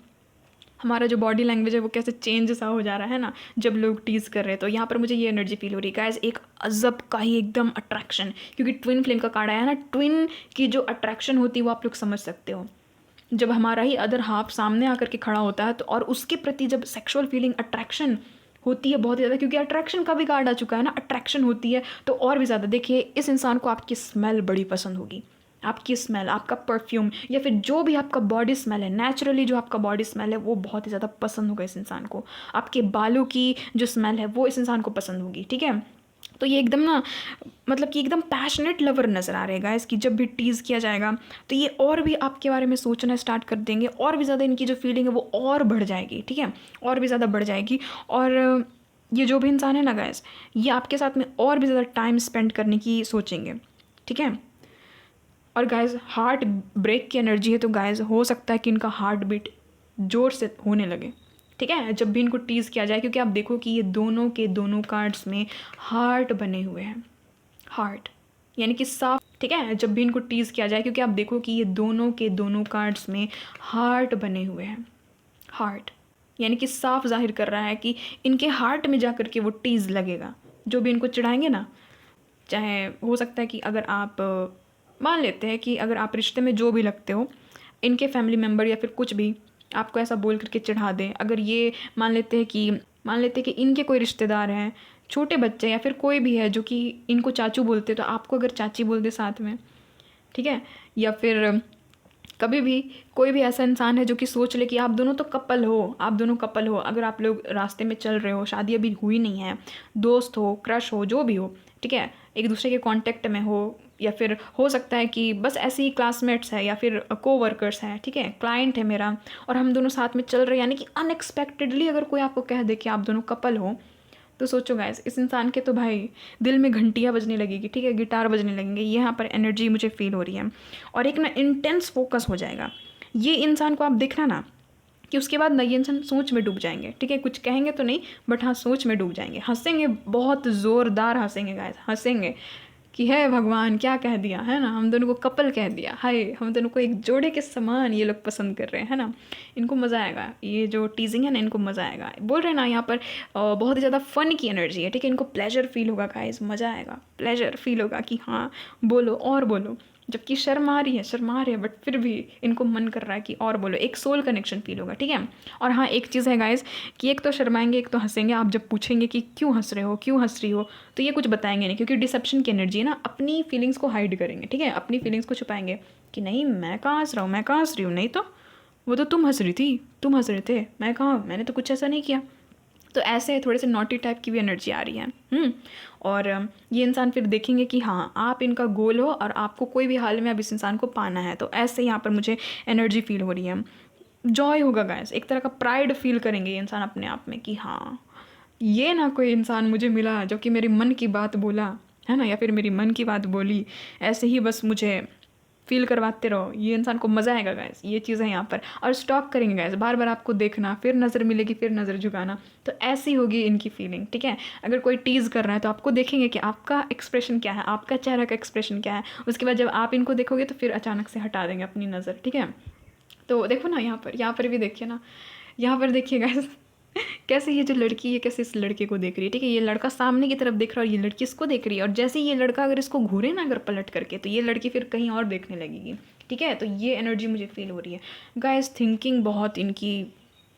हमारा जो बॉडी लैंग्वेज है वो कैसे चेंज सा हो जा रहा है ना जब लोग टीज़ कर रहे हैं। तो यहाँ पर मुझे ये एनर्जी फील हो रही है गाइस, एक अजब का ही एकदम अट्रैक्शन, क्योंकि ट्विन फ्लेम का कार्ड आया ना। ट्विन की जो अट्रैक्शन होती है वो आप लोग समझ सकते हो। जब हमारा ही अदर हाफ सामने आकर के खड़ा होता है तो, और उसके प्रति जब सेक्सुअल फीलिंग, अट्रैक्शन होती है बहुत ज़्यादा, क्योंकि अट्रैक्शन का भी कार्ड आ चुका है ना, अट्रैक्शन होती है तो और भी ज़्यादा। देखिए, इस इंसान को आपकी स्मेल बड़ी पसंद होगी, आपकी स्मेल, आपका परफ्यूम, या फिर जो भी आपका बॉडी स्मेल है, नेचुरली जो आपका बॉडी स्मेल है वो बहुत ही ज़्यादा पसंद होगा इस इंसान को। आपके बालों की जो स्मेल है वो इस इंसान को पसंद होगी, ठीक है। तो ये एकदम ना, मतलब कि एकदम पैशनेट लवर नज़र आ रहेगा इसकी। जब भी टीज़ किया जाएगा तो ये और भी आपके बारे में सोचना स्टार्ट कर देंगे, और भी ज़्यादा इनकी जो फीलिंग है वो और बढ़ जाएगी, ठीक है, और भी ज़्यादा बढ़ जाएगी। और ये जो भी इंसान है ना गाइस, ये आपके साथ में और भी ज़्यादा टाइम स्पेंड करने की सोचेंगे, ठीक है। और गाइस, हार्ट ब्रेक की एनर्जी है, तो गाइस हो सकता है कि इनका हार्ट बीट ज़ोर से होने लगे, ठीक है, जब भी इनको टीज़ किया जाए। क्योंकि आप देखो कि ये दोनों के दोनों कार्ड्स में हार्ट बने हुए हैं, हार्ट यानी कि साफ, ठीक है, जब भी इनको टीज़ किया जाए। क्योंकि आप देखो कि ये दोनों के दोनों कार्ड्स में हार्ट बने हुए हैं, हार्ट यानी कि साफ जाहिर कर रहा है कि इनके हार्ट में जा कर के वो टीज़ लगेगा जो भी इनको चिढ़ाएंगे ना। चाहे हो सकता है कि अगर आप मान लेते हैं कि अगर आप रिश्ते में जो भी लगते हो, इनके फैमिली मेम्बर या फिर कुछ भी आपको ऐसा बोल करके चिढ़ा दें, अगर ये मान लेते हैं कि इनके कोई रिश्तेदार हैं, छोटे बच्चे या फिर कोई भी है जो कि इनको चाचू बोलते, तो आपको अगर चाची बोल दे साथ में, ठीक है। या फिर कभी भी कोई भी ऐसा इंसान है जो कि सोच ले कि आप दोनों तो कपल हो, आप दोनों कपल हो, अगर आप लोग रास्ते में चल रहे हो, शादी अभी हुई नहीं है, दोस्त हो, क्रश हो, जो भी हो, ठीक है, एक दूसरे के कांटेक्ट में हो, या फिर हो सकता है कि बस ऐसे ही क्लासमेट्स है या फिर कोवर्कर्स हैं, ठीक है, क्लाइंट है मेरा, और हम दोनों साथ में चल रहे हैं, यानी कि अनएक्सपेक्टेडली अगर कोई आपको कह दे कि आप दोनों कपल हो, तो सोचो गाइस, इस इंसान के तो भाई दिल में घंटियाँ बजने लगेगी, ठीक है, गिटार बजने लगेंगे। ये यहाँ पर एनर्जी मुझे फील हो रही है। और एक ना इंटेंस फोकस हो जाएगा ये इंसान को। आप देखना ना कि उसके बाद ना ये इंसान सोच में डूब जाएंगे, ठीक है, कुछ कहेंगे तो नहीं, बट हाँ सोच में डूब जाएंगे, हंसेंगे, बहुत ज़ोरदार हंसेंगे गाइस, हंसेंगे कि है भगवान क्या कह दिया है ना, हम दोनों को कपल कह दिया, हाय हम दोनों को एक जोड़े के समान ये लोग पसंद कर रहे हैं, है ना। इनको मज़ा आएगा, ये जो टीजिंग है ना, इनको मज़ा आएगा। बोल रहे हैं ना, यहाँ पर बहुत ही ज़्यादा फन की एनर्जी है, ठीक है, इनको प्लेजर फील होगा गाइस, मज़ा आएगा, प्लेजर फील होगा कि हाँ बोलो और बोलो। जबकि शर्मा रही है, बट फिर भी इनको मन कर रहा है कि और बोलो, एक सोल कनेक्शन फील होगा, ठीक है। और हाँ, एक चीज़ है गाइस कि एक तो शर्माएंगे, एक तो हंसेंगे। आप जब पूछेंगे कि क्यों हंस रहे हो, क्यों हंस रही हो, तो ये कुछ बताएंगे नहीं, क्योंकि डिसेप्शन की एनर्जी है ना, अपनी फीलिंग्स को हाइड करेंगे, ठीक है, अपनी फीलिंग्स को छुपाएंगे कि नहीं मैं कहाँ हंस रहा हूँ, मैं कहाँ हंस रही हूँ, नहीं तो वो तो तुम हंस रही थी, तुम हंस रहे थे, मैं कहाँ, मैंने तो कुछ ऐसा नहीं किया। तो ऐसे थोड़े से नॉटी टाइप की भी एनर्जी आ रही है। और ये इंसान फिर देखेंगे कि हाँ आप इनका गोल हो और आपको कोई भी हाल में अब इस इंसान को पाना है। तो ऐसे यहाँ पर मुझे एनर्जी फील हो रही है। जॉय होगा गाइस, एक तरह का प्राइड फील करेंगे ये इंसान अपने आप में कि हाँ ये ना कोई इंसान मुझे मिला जो कि मेरे मन की बात बोला, है ना, या फिर मेरी मन की बात बोली, ऐसे ही बस मुझे फील करवाते रहो। ये इंसान को मज़ा आएगा गाइस, ये चीज़ें यहाँ पर। और स्टॉक करेंगे गाइस, बार बार आपको देखना, फिर नज़र मिलेगी, फिर नज़र झुकाना, तो ऐसी होगी इनकी फीलिंग, ठीक है। अगर कोई टीज़ कर रहा है तो आपको देखेंगे कि आपका एक्सप्रेशन क्या है, आपका चेहरा का एक्सप्रेशन क्या है। उसके बाद जब आप इनको देखोगे तो फिर अचानक से हटा देंगे अपनी नज़र, ठीक है। तो देखो ना, यहाँ पर भी देखिए ना, यहाँ पर देखिए गाइस कैसे ये जो लड़की है कैसे इस लड़के को देख रही है, ठीक है, ये लड़का सामने की तरफ देख रहा है और ये लड़की इसको देख रही है। और जैसे ही ये लड़का अगर इसको घूरे ना अगर पलट करके, तो ये लड़की फिर कहीं और देखने लगेगी, ठीक है। तो ये एनर्जी मुझे फील हो रही है गाइस। थिंकिंग बहुत इनकी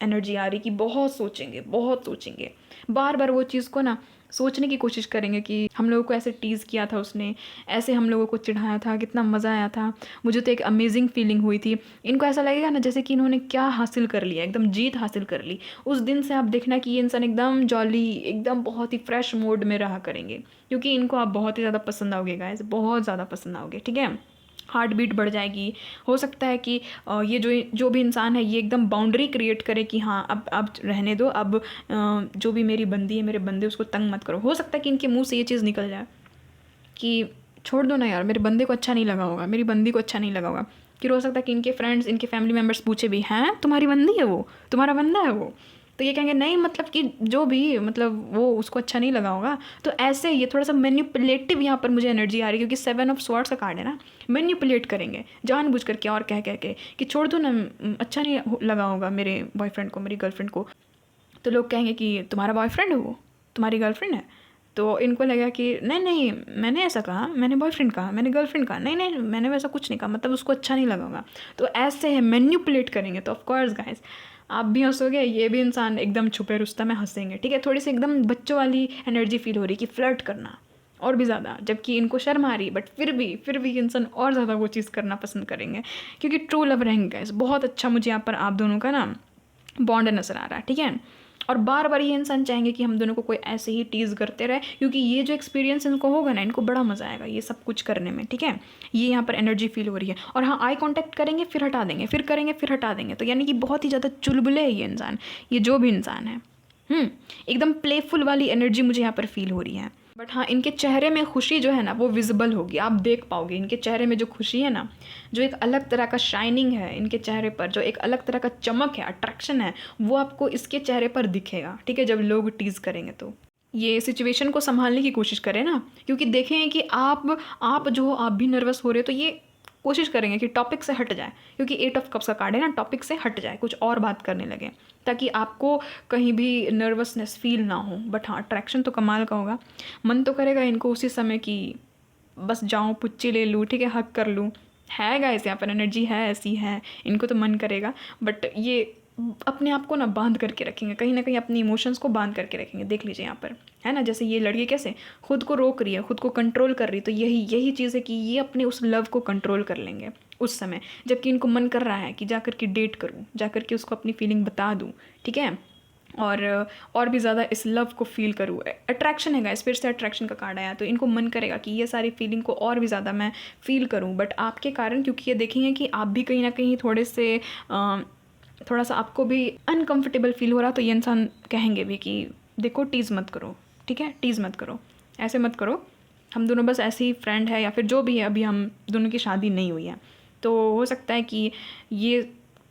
एनर्जी आ रही कि बहुत सोचेंगे, बहुत सोचेंगे, बार बार वो चीज़ को ना सोचने की कोशिश करेंगे कि हम लोगों को ऐसे टीज़ किया था उसने, ऐसे हम लोगों को चिढ़ाया था, कितना मज़ा आया था, मुझे तो एक अमेजिंग फीलिंग हुई थी। इनको ऐसा लगेगा ना जैसे कि इन्होंने क्या हासिल कर लिया, एकदम जीत हासिल कर ली। उस दिन से आप देखना कि ये इंसान एकदम जॉली, एकदम बहुत ही फ्रेश मूड में रहा करेंगे, क्योंकि इनको आप बहुत ही ज़्यादा पसंद आओगे गाइस, बहुत ज़्यादा पसंद आओगे, ठीक है। हार्ट बीट बढ़ जाएगी। हो सकता है कि ये जो जो भी इंसान है ये एकदम बाउंड्री क्रिएट करे कि हाँ अब रहने दो, अब जो भी मेरी बंदी है, मेरे बंदे, उसको तंग मत करो। हो सकता है कि इनके मुंह से ये चीज़ निकल जाए कि छोड़ दो ना यार, मेरे बंदे को अच्छा नहीं लगा होगा, मेरी बंदी को अच्छा नहीं लगा होगा। फिर हो सकता है कि इनके फ्रेंड्स, इनके फैमिली मेम्बर्स पूछे भी, हैं तुम्हारी बंदी है वो, तुम्हारा बंदा है वो, तो ये कहेंगे नहीं, मतलब कि जो भी, मतलब वो उसको अच्छा नहीं लगा होगा। तो ऐसे ये थोड़ा सा मैन्युपुलेटिव यहाँ पर मुझे एनर्जी आ रही है, क्योंकि 7 ऑफ स्वॉर्ड्स का कार्ड है ना। मैन्युपुलेट करेंगे जानबूझ करके और कह कह के कि छोड़ दो ना, अच्छा नहीं लगा होगा मेरे बॉयफ्रेंड को, मेरी गर्लफ्रेंड को। तो लोग कहेंगे कि तुम्हारा बॉयफ्रेंड है वो, तुम्हारी गर्लफ्रेंड है। तो इनको लगेगा कि नहीं नहीं, मैंने ऐसा कहा, मैंने बॉयफ्रेंड कहा, मैंने गर्लफ्रेंड कहा, नहीं नहीं मैंने वैसा कुछ नहीं कहा, मतलब उसको अच्छा नहीं लगा होगा। तो ऐसे है, मैन्युपुलेट करेंगे। तो ऑफकोर्स गाइस आप भी हंसोगे, ये भी इंसान एकदम छुपे रुस्तम में हंसेंगे, ठीक है। थोड़ी सी एकदम बच्चों वाली एनर्जी फील हो रही कि फ्लर्ट करना और भी ज़्यादा, जबकि इनको शर्म आ रही, बट फिर भी इंसान और ज़्यादा वो चीज़ करना पसंद करेंगे, क्योंकि ट्रू लव रहेंगे गाइस। बहुत अच्छा मुझे यहाँ पर आप दोनों का ना बॉन्ड नज़र आ रहा है, ठीक है। और बार बार ये इंसान चाहेंगे कि हम दोनों को कोई ऐसे ही टीज़ करते रहे, क्योंकि ये जो एक्सपीरियंस इनको होगा ना, इनको बड़ा मज़ा आएगा ये सब कुछ करने में, ठीक है। ये यहाँ पर एनर्जी फील हो रही है। और हाँ, आई कांटेक्ट करेंगे फिर हटा देंगे, फिर करेंगे फिर हटा देंगे, तो यानी कि बहुत ही ज़्यादा चुलबुले है ये इंसान, ये जो भी इंसान है। एकदम प्लेफुल वाली एनर्जी मुझे यहाँ पर फील हो रही है। बट हाँ, इनके चेहरे में खुशी जो है ना वो विजिबल होगी, आप देख पाओगे इनके चेहरे में जो खुशी है ना, जो एक अलग तरह का शाइनिंग है इनके चेहरे पर, जो एक अलग तरह का चमक है, अट्रैक्शन है, वो आपको इसके चेहरे पर दिखेगा, ठीक है, जब लोग टीज़ करेंगे। तो ये सिचुएशन को संभालने की कोशिश करें ना, क्योंकि देखें कि आप भी नर्वस हो रहे हो, तो ये कोशिश करेंगे कि टॉपिक से हट जाए, क्योंकि 8 ऑफ कप्स का कार्ड है ना, टॉपिक से हट जाए, कुछ और बात करने लगे, ताकि आपको कहीं भी नर्वसनेस फील ना हो। बट हाँ, अट्रैक्शन तो कमाल का होगा। मन तो करेगा इनको उसी समय कि बस जाऊँ, पुच्ची ले लूँ, ठीक है, हक कर लूँ। है गाइस, यहाँ पर एनर्जी है, ऐसी है, इनको तो मन करेगा, बट ये अपने आप को ना बांध करके रखेंगे, कहीं ना कहीं अपनी इमोशंस को बांध करके रखेंगे। देख लीजिए यहाँ पर है ना, जैसे ये लड़की कैसे खुद को रोक रही है, खुद को कंट्रोल कर रही है, तो यही चीज़ है कि ये अपने उस लव को कंट्रोल कर लेंगे उस समय, जबकि इनको मन कर रहा है कि जा कर के डेट करूँ, जा कर के उसको अपनी फीलिंग बता दूँ, ठीक है, और भी ज़्यादा इस लव को फील करूँ। अट्रैक्शन है गाइस, फिर से अट्रैक्शन का कार्ड आया, तो इनको मन करेगा कि ये सारी फीलिंग को और भी ज़्यादा मैं फील करूँ, बट आपके कारण, क्योंकि ये देखेंगे कि आप भी कहीं ना कहीं थोड़ा सा आपको भी अनकंफर्टेबल फील हो रहा, तो ये इंसान कहेंगे भी कि देखो टीज़ मत करो, ठीक है, टीज़ मत करो, ऐसे मत करो, हम दोनों बस ऐसे ही फ्रेंड है, या फिर जो भी है, अभी हम दोनों की शादी नहीं हुई है। तो हो सकता है कि ये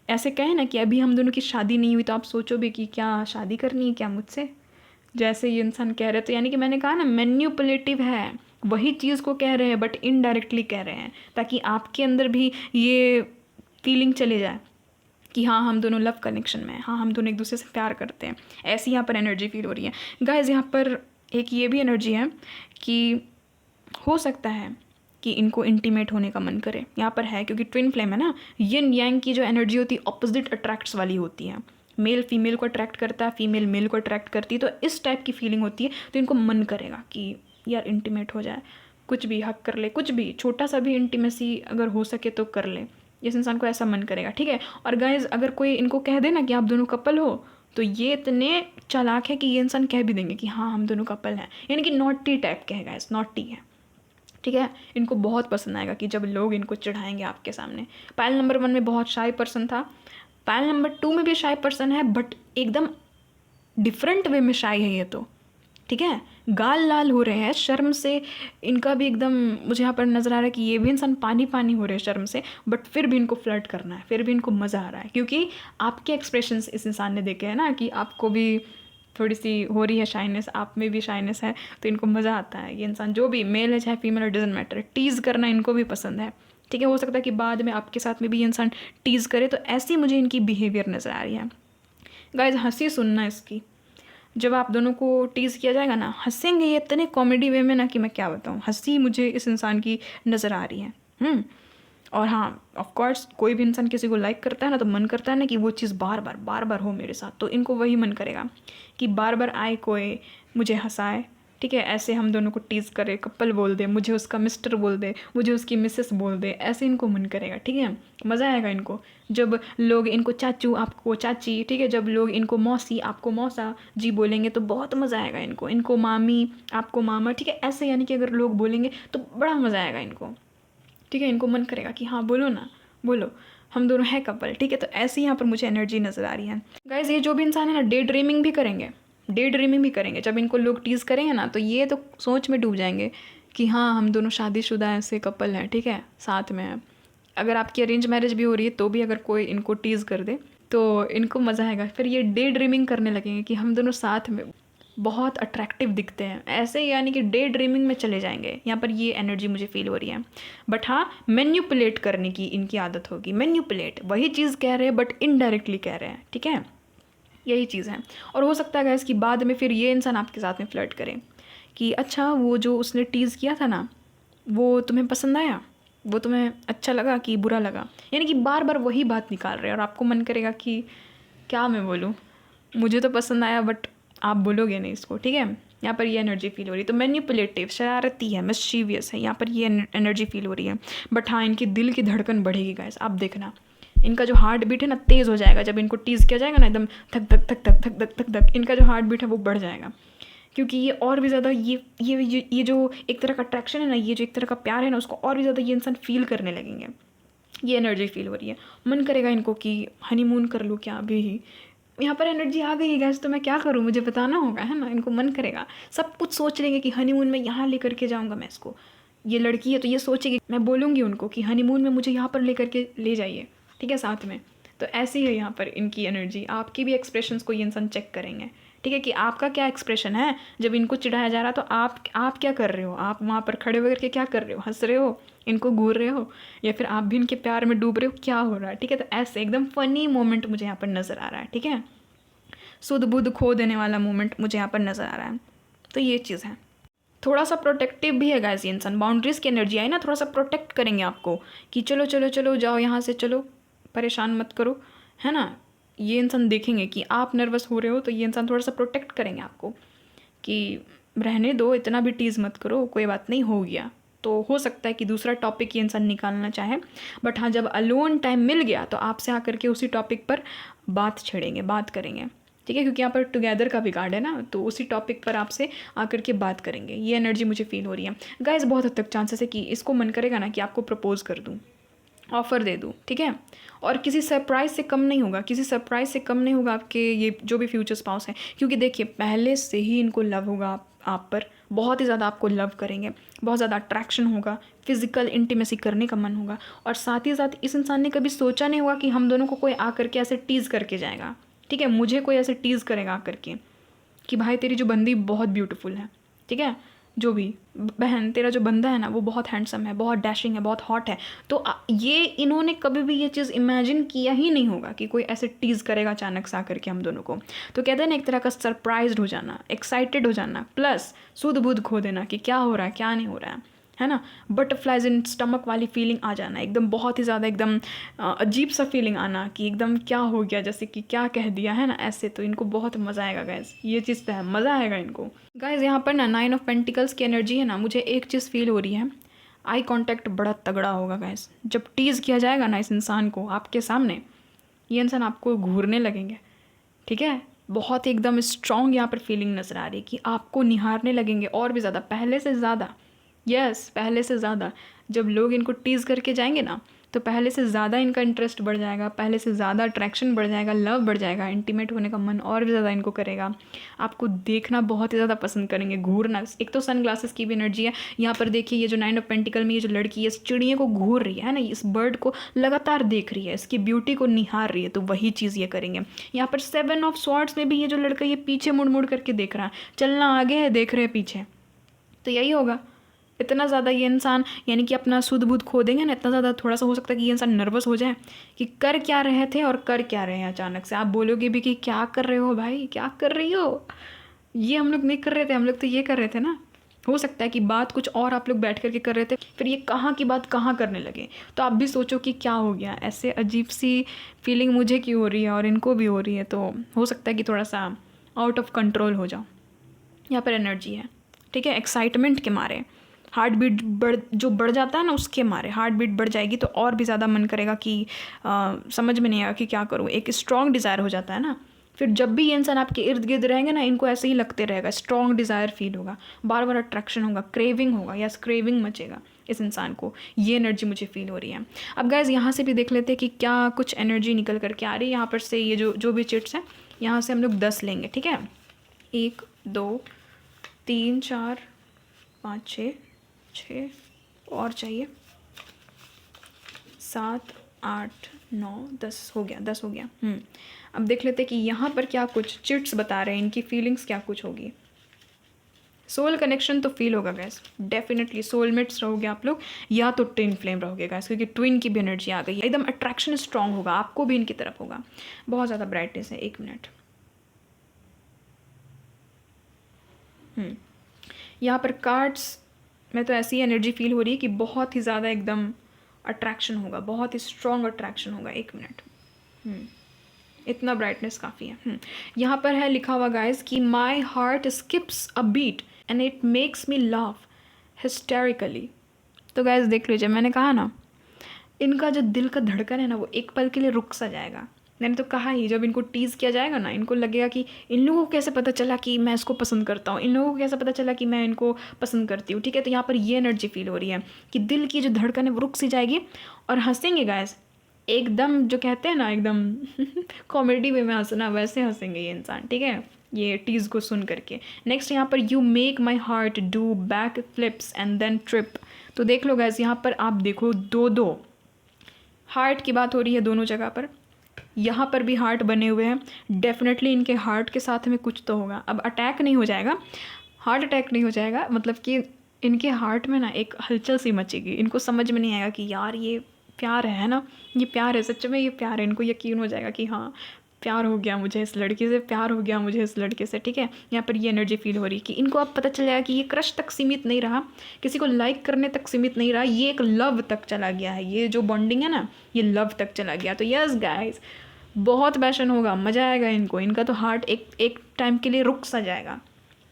ऐसे कहें ना कि अभी हम दोनों की शादी नहीं हुई, तो आप सोचो भी कि क्या शादी करनी है क्या मुझसे, जैसे ये इंसान कह रहे, तो यानी कि मैंने कहा ना मैन्युपुलेटिव है, वही चीज़ को कह रहे हैं बट इनडायरेक्टली कह रहे हैं, ताकि आपके अंदर भी ये फीलिंग चले जाए कि हाँ हम दोनों लव कनेक्शन में हैं, हाँ हम दोनों एक दूसरे से प्यार करते हैं। ऐसी यहाँ पर एनर्जी फील हो रही है गाइज। यहाँ पर एक ये भी एनर्जी है कि हो सकता है कि इनको इंटीमेट होने का मन करे, यहाँ पर है, क्योंकि ट्विन फ्लेम है ना, यिन यांग की जो एनर्जी होती है ऑपोजिट अट्रैक्ट्स वाली होती है, मेल फीमेल को अट्रैक्ट करता है, फीमेल मेल को अट्रैक्ट करती है, तो इस टाइप की फीलिंग होती है। तो इनको मन करेगा कि यार इंटीमेट हो जाए, कुछ भी हक कर ले, कुछ भी छोटा सा भी इंटीमेसी अगर हो सके तो कर ले, इस इंसान को ऐसा मन करेगा, ठीक है। और गाइज अगर कोई इनको कह दे ना कि आप दोनों कपल हो, तो ये इतने चालाक है कि ये इंसान कह भी देंगे कि हाँ हम दोनों कपल हैं, यानी कि नॉटी टाइप के है गाइज, नॉटी है, ठीक है। इनको बहुत पसंद आएगा कि जब लोग इनको चढ़ाएंगे आपके सामने। पायल नंबर 1 में बहुत शाय पर्सन था, पायल नंबर 2 में भी शाय पर्सन है, बट एकदम डिफरेंट वे में शाय है ये तो, ठीक है। गाल लाल हो रहे हैं शर्म से, इनका भी एकदम मुझे यहाँ पर नज़र आ रहा है कि ये भी इंसान पानी पानी हो रहे हैं शर्म से, बट फिर भी इनको फ्लर्ट करना है, फिर भी इनको मज़ा आ रहा है, क्योंकि आपके एक्सप्रेशंस इस इंसान ने देखे हैं ना कि आपको भी थोड़ी सी हो रही है शाइनेस, आप में भी शाइनेस है, तो इनको मज़ा आता है। ये इंसान जो भी मेल है चाहे फीमेल, डजंट मैटर, टीज़ करना इनको भी पसंद है, ठीक है। हो सकता है कि बाद में आपके साथ में भी ये इंसान टीज़ करे, तो ऐसी मुझे इनकी बिहेवियर नज़र आ रही है गाइज। हंसी सुनना इसकी, जब आप दोनों को टीज़ किया जाएगा ना, हंसेंगे ये इतने कॉमेडी वे में ना कि मैं क्या बताऊँ, हंसी मुझे इस इंसान की नज़र आ रही है। और हाँ ऑफ कोर्स कोई भी इंसान किसी को लाइक करता है ना, तो मन करता है ना कि वो चीज़ बार बार हो मेरे साथ, तो इनको वही मन करेगा कि बार बार आए कोई मुझे हंसाए, ठीक है, ऐसे हम दोनों को टीज़ करे, कपल बोल दे, मुझे उसका मिस्टर बोल दे, मुझे उसकी मिसेस बोल दे, ऐसे इनको मन करेगा। ठीक है, मज़ा आएगा इनको जब लोग इनको चाचू आपको चाची, ठीक है, जब लोग इनको मौसी आपको मौसा जी बोलेंगे तो बहुत मज़ा आएगा इनको। इनको मामी आपको मामा, ठीक है, ऐसे यानी कि अगर लोग बोलेंगे तो बड़ा मज़ा आएगा इनको। ठीक है, इनको मन करेगा कि हाँ बोलो ना, बोलो हम दोनों हैं कपल। ठीक है, तो ऐसे यहाँ पर मुझे एनर्जी नज़र आ रही है गाइज। ये जो भी इंसान है ना, डे ड्रीमिंग भी करेंगे, डे ड्रीमिंग भी करेंगे। जब इनको लोग टीज़ करेंगे ना तो ये तो सोच में डूब जाएंगे कि हाँ हम दोनों शादीशुदा ऐसे कपल हैं, ठीक है, साथ में हैं। अगर आपकी अरेंज मैरिज भी हो रही है तो भी अगर कोई इनको टीज़ कर दे तो इनको मज़ा आएगा। फिर ये डे ड्रीमिंग करने लगेंगे कि हम दोनों साथ में बहुत अट्रैक्टिव दिखते हैं, ऐसे यानी कि डे ड्रीमिंग में चले जाएंगे। यहाँ पर ये एनर्जी मुझे फील हो रही है। बट हाँ, मैन्युपुलेट करने की इनकी आदत होगी। मैन्युपुलेट, वही चीज़ कह रहे हैं बट इनडायरेक्टली कह रहे हैं। ठीक है, यही चीज़ है। और हो सकता है गाइस कि बाद में फिर ये इंसान आपके साथ में फ्लर्ट करे कि अच्छा वो जो उसने टीज़ किया था ना वो तुम्हें पसंद आया, वो तुम्हें अच्छा लगा कि बुरा लगा, यानी कि बार बार वही बात निकाल रहे हैं। और आपको मन करेगा कि क्या मैं बोलूँ, मुझे तो पसंद आया बट आप बोलोगे नहीं इसको। ठीक है, यहाँ पर ये एनर्जी फील हो रही है। तो मैनिपुलेटिव, शरारती है, मिस्चीवियस है, यहाँ पर ये एनर्जी फील हो रही है। बट हाँ, इनकी दिल की धड़कन बढ़ेगी गाइस, आप देखना। इनका जो हार्ट बीट है ना तेज़ हो जाएगा जब इनको टीज़ किया जाएगा ना, एकदम थक थक थक थक थक थक थक थक इनका जो हार्ट बीट है वो बढ़ जाएगा। क्योंकि ये और भी ज़्यादा ये जो एक तरह का अट्रैक्शन है ना, ये जो एक तरह का प्यार है ना, उसको और भी ज़्यादा ये इंसान फील करने लगेंगे। ये एनर्जी फील हो रही है। मन करेगा इनको कि हनीमून कर लूँ क्या अभी ही। यहाँ पर एनर्जी आ गई है गैस, तो मैं क्या करूँ, मुझे बताना होगा, है ना। इनको मन करेगा, सब कुछ सोच लेंगे कि हनीमून में यहाँ लेकर के जाऊँगा मैं इसको। ये लड़की है तो ये सोचेगी, मैं बोलूँगी उनको कि हनीमून में मुझे यहाँ पर लेकर के ले जाइए, ठीक है, साथ में। तो ऐसे ही है यहाँ पर इनकी एनर्जी। आपके भी एक्सप्रेशंस को ये इंसान चेक करेंगे, ठीक है, कि आपका क्या एक्सप्रेशन है। जब इनको चिढ़ाया जा रहा है तो आप क्या कर रहे हो, आप वहाँ पर खड़े होकर के क्या कर रहे हो, हंस रहे हो, इनको घूर रहे हो, या फिर आप भी इनके प्यार में डूब रहे हो, क्या हो रहा है। ठीक है, तो ऐसे एकदम फ़नी मोमेंट मुझे यहाँ पर नज़र आ रहा है। ठीक है, सुध बुध खो देने वाला मोमेंट मुझे यहाँ पर नज़र आ रहा है। तो ये चीज़ है। थोड़ा सा प्रोटेक्टिव भी है गाइस ये इंसान। बाउंड्रीज़ की एनर्जी आई ना, थोड़ा सा प्रोटेक्ट करेंगे आपको कि चलो चलो चलो जाओ यहाँ से, चलो परेशान मत करो, है ना। ये इंसान देखेंगे कि आप नर्वस हो रहे हो तो ये इंसान थोड़ा सा प्रोटेक्ट करेंगे आपको कि रहने दो, इतना भी टीज़ मत करो, कोई बात नहीं, हो गया। तो हो सकता है कि दूसरा टॉपिक ये इंसान निकालना चाहे। बट हाँ, जब अलोन टाइम मिल गया तो आपसे आकर के उसी टॉपिक पर बात छेड़ेंगे, बात करेंगे। ठीक है, क्योंकि यहाँ पर टुगेदर का भी कार्ड है ना, तो उसी टॉपिक पर आपसे आकर के बात करेंगे। ये एनर्जी मुझे फील हो रही है गाइस। बहुत हद तक चांसेस है कि इसको मन करेगा ना कि आपको प्रपोज कर दूँ, ऑफ़र दे दूँ। ठीक है, और किसी सरप्राइज़ से कम नहीं होगा, किसी सरप्राइज़ से कम नहीं होगा आपके ये जो भी फ्यूचर स्पाउस हैं। क्योंकि देखिए, पहले से ही इनको लव होगा आप पर, बहुत ही ज़्यादा आपको लव करेंगे, बहुत ज़्यादा अट्रैक्शन होगा, फिजिकल इंटीमेसी करने का मन होगा। और साथ ही साथ इस इंसान ने कभी सोचा नहीं होगा कि हम दोनों को कोई आकर के ऐसे टीज़ करके जाएगा। ठीक है, मुझे कोई ऐसे टीज़ करेगा आकर के कि भाई तेरी जो बंदी बहुत ब्यूटीफुल है, ठीक है, जो भी बहन तेरा जो बंदा है ना वो बहुत हैंडसम है, बहुत डैशिंग है, बहुत हॉट है। तो ये इन्होंने कभी भी ये चीज़ इमेजिन किया ही नहीं होगा कि कोई ऐसे टीज़ करेगा अचानक से आकर के हम दोनों को। तो कहते हैं ना, एक तरह का सरप्राइज्ड हो जाना, एक्साइटेड हो जाना, प्लस सुध बुध खो देना कि क्या हो रहा है क्या नहीं हो रहा है ना। बटरफ्लाइज इन स्टमक वाली फीलिंग आ जाना, एकदम बहुत ही ज़्यादा एकदम अजीब सा फीलिंग आना कि एकदम क्या हो गया, जैसे कि क्या कह दिया, है ना, ऐसे। तो इनको बहुत मज़ा आएगा गाइज, ये चीज़ तो है, मज़ा आएगा इनको गाइज। यहाँ पर ना 9 ऑफ पेंटिकल्स की एनर्जी है ना, मुझे एक चीज़ फील हो रही है, आई कॉन्टैक्ट बड़ा तगड़ा होगा गाइज। जब टीज़ किया जाएगा ना इस इंसान को आपके सामने, ये इंसान आपको घूरने लगेंगे। ठीक है, बहुत ही एकदम स्ट्रॉन्ग यहाँ पर फीलिंग नज़र आ रही है कि आपको निहारने लगेंगे और भी ज़्यादा, पहले से ज़्यादा। यस, पहले से ज़्यादा। जब लोग इनको टीज़ करके जाएंगे ना तो पहले से ज़्यादा इनका इंटरेस्ट बढ़ जाएगा, पहले से ज़्यादा अट्रैक्शन बढ़ जाएगा, लव बढ़ जाएगा, इंटीमेट होने का मन और भी ज़्यादा इनको करेगा। आपको देखना बहुत ही ज़्यादा पसंद करेंगे, घूरना। एक तो सन ग्लासेस की भी एनर्जी है यहाँ पर। देखिए, ये जो 9 ऑफ पेंटिकल में ये जो लड़की है, इस चिड़िया को घूर रही है ना, इस बर्ड को लगातार देख रही है, इसकी ब्यूटी को निहार रही है, तो वही चीज़ ये करेंगे। यहाँ पर 7 ऑफ स्वॉर्ड्स में भी ये जो लड़का ये पीछे मुड़ मुड़ करके देख रहा है, चलना आगे है, देख रहे हैं पीछे। तो यही होगा। इतना ज़्यादा ये इंसान यानी कि अपना सुध बुध खो देंगे ना, इतना ज़्यादा थोड़ा सा हो सकता है कि ये इंसान नर्वस हो जाए कि कर क्या रहे थे और कर क्या रहे हैं अचानक से। आप बोलोगे भी कि क्या कर रहे हो भाई, क्या कर रही हो, ये हम लोग नहीं कर रहे थे, हम लोग तो ये कर रहे थे ना। हो सकता है कि बात कुछ और आप लोग बैठ करके कर रहे थे, फिर ये कहाँ की बात कहाँ करने लगे। तो आप भी सोचो कि क्या हो गया, ऐसे अजीब सी फीलिंग मुझे क्यों हो रही है और इनको भी हो रही है। तो हो सकता है कि थोड़ा सा आउट ऑफ कंट्रोल हो जाओ। यहाँ पर एनर्जी है, ठीक है, एक्साइटमेंट के मारे, हार्ट बीट बढ़ जाता है ना, उसके मारे हार्ट बीट बढ़ जाएगी तो और भी ज़्यादा मन करेगा कि समझ में नहीं आएगा कि क्या करूँ, एक स्ट्रॉन्ग डिज़ायर हो जाता है ना। फिर जब भी ये इंसान आपके इर्द गिर्द रहेंगे ना, इनको ऐसे ही लगते रहेगा, स्ट्रॉन्ग डिज़ायर फील होगा, बार बार अट्रैक्शन होगा, क्रेविंग होगा, या क्रेविंग मचेगा इस इंसान को, ये एनर्जी मुझे फील हो रही है। अब गाइज यहाँ से भी देख लेते हैं कि क्या कुछ एनर्जी निकल करके आ रही है यहाँ पर से। ये जो भी चिट्स हैं यहाँ से हम लोग 10 लेंगे, ठीक है। 1 2 3 4 5 6 और चाहिए 7 8 9 10 हो गया, 10 हो गया। अब देख लेते हैं कि यहाँ पर क्या कुछ चिट्स बता रहे हैं, इनकी फीलिंग्स क्या कुछ होगी। सोल कनेक्शन तो फील होगा गैस, डेफिनेटली सोलमेट्स रहोगे आप लोग, या तो ट्विन फ्लेम रहोगे गैस, क्योंकि ट्विन की भी एनर्जी आ गई है, एकदम अट्रैक्शन स्ट्रांग होगा, आपको भी इनकी तरफ होगा। बहुत ज़्यादा ब्राइटनेस है, 1 मिनट। यहाँ पर कार्ड्स में तो ऐसी एनर्जी फील हो रही है कि बहुत ही ज़्यादा एकदम अट्रैक्शन होगा, बहुत ही स्ट्रॉन्ग अट्रैक्शन होगा। 1 मिनट, इतना ब्राइटनेस काफ़ी है। यहाँ पर है लिखा हुआ गाइस कि my heart skips a beat and it makes me laugh hysterically. तो गाइस देख लीजिए, मैंने कहा ना, इनका जो दिल का धड़कन है ना, वो एक पल के लिए रुक सा जाएगा। मैंने तो कहा ही, जब इनको टीज़ किया जाएगा ना, इनको लगेगा कि इन लोगों को कैसे पता चला कि मैं इसको पसंद करता हूँ, इन लोगों को कैसे पता चला कि मैं इनको पसंद करती हूँ, ठीक है। तो यहाँ पर ये एनर्जी फील हो रही है कि दिल की जो धड़कन है वो रुक सी जाएगी और हंसेंगे गाइस, एकदम जो कहते हैं ना, एकदम कॉमेडी वे में हंसना, वैसे हंसेंगे ये इंसान, ठीक है, ये टीज़ को सुन करके। नेक्स्ट यहाँ पर you make my heart do back flips and then trip. तो देख लो गाइस, यहाँ पर आप देखो 2 हार्ट की बात हो रही है दोनों जगह पर, यहाँ पर भी हार्ट बने हुए हैं, डेफिनेटली इनके हार्ट के साथ में कुछ तो होगा। अब अटैक नहीं हो जाएगा, हार्ट अटैक नहीं हो जाएगा, मतलब कि इनके हार्ट में ना एक हलचल सी मचेगी, इनको समझ में नहीं आएगा कि यार ये प्यार है ना, ये प्यार है, सच में ये प्यार है। इनको यकीन हो जाएगा कि हाँ, प्यार हो गया मुझे इस लड़की से, प्यार हो गया मुझे इस लड़के से, ठीक है। यहाँ पर ये एनर्जी फील हो रही है कि इनको अब पता चल जाएगा कि ये क्रश तक सीमित नहीं रहा, किसी को लाइक करने तक सीमित नहीं रहा, ये एक लव तक चला गया है, ये जो बॉन्डिंग है ना, ये लव तक चला गया। तो यस गाइस, बहुत पैशन होगा, मज़ा आएगा इनको, इनका तो हार्ट एक टाइम के लिए रुक सा जाएगा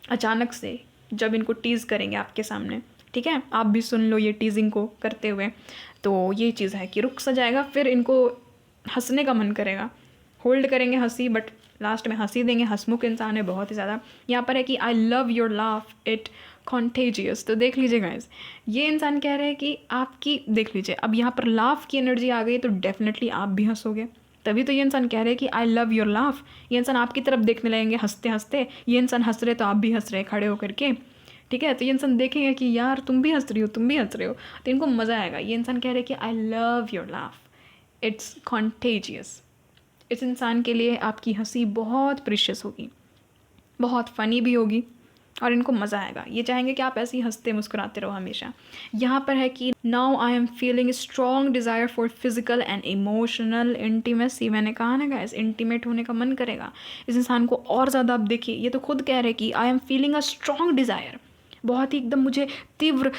अचानक से, जब इनको टीज़ करेंगे आपके सामने, ठीक है। आप भी सुन लो ये टीजिंग को करते हुए, तो ये चीज़ है कि रुक सा जाएगा, फिर इनको हंसने का मन करेगा, होल्ड करेंगे हंसी, बट लास्ट में हंसी देंगे, हंसमुख इंसान है बहुत ही ज़्यादा। यहाँ पर है कि I love your laugh it contagious. तो देख लीजिए गाइस, ये इंसान कह रहे हैं कि आपकी, देख लीजिए, अब यहाँ पर लाफ की एनर्जी आ गई तो डेफिनेटली आप भी हंसोगे, तभी तो ये इंसान कह रहे हैं कि आई लव योर लाफ। ये इंसान आपकी तरफ देखने लगेंगे हंसते हंसते, ये इंसान हंस रहे तो आप भी हंस रहे खड़े होकर के, ठीक है। तो ये इंसान देखेंगे कि यार तुम भी हंस रही हो, तुम भी हंस रहे हो, तो इनको मज़ा आएगा। ये इंसान कह रहे हैं कि I love your laugh it's contagious. इस इंसान के लिए आपकी हंसी बहुत प्रीशियस होगी, बहुत फ़नी भी होगी, और इनको मज़ा आएगा। ये चाहेंगे कि आप ऐसे ही हंसते मुस्कुराते रहो हमेशा। यहाँ पर है कि now I am feeling strong desire for physical and emotional intimacy. मैंने कहा ना गाइस, इंटीमेट होने का मन करेगा इस इंसान को और ज़्यादा। आप देखिए, ये तो खुद कह रहे कि I am feeling a strong desire, बहुत ही एकदम मुझे तीव्र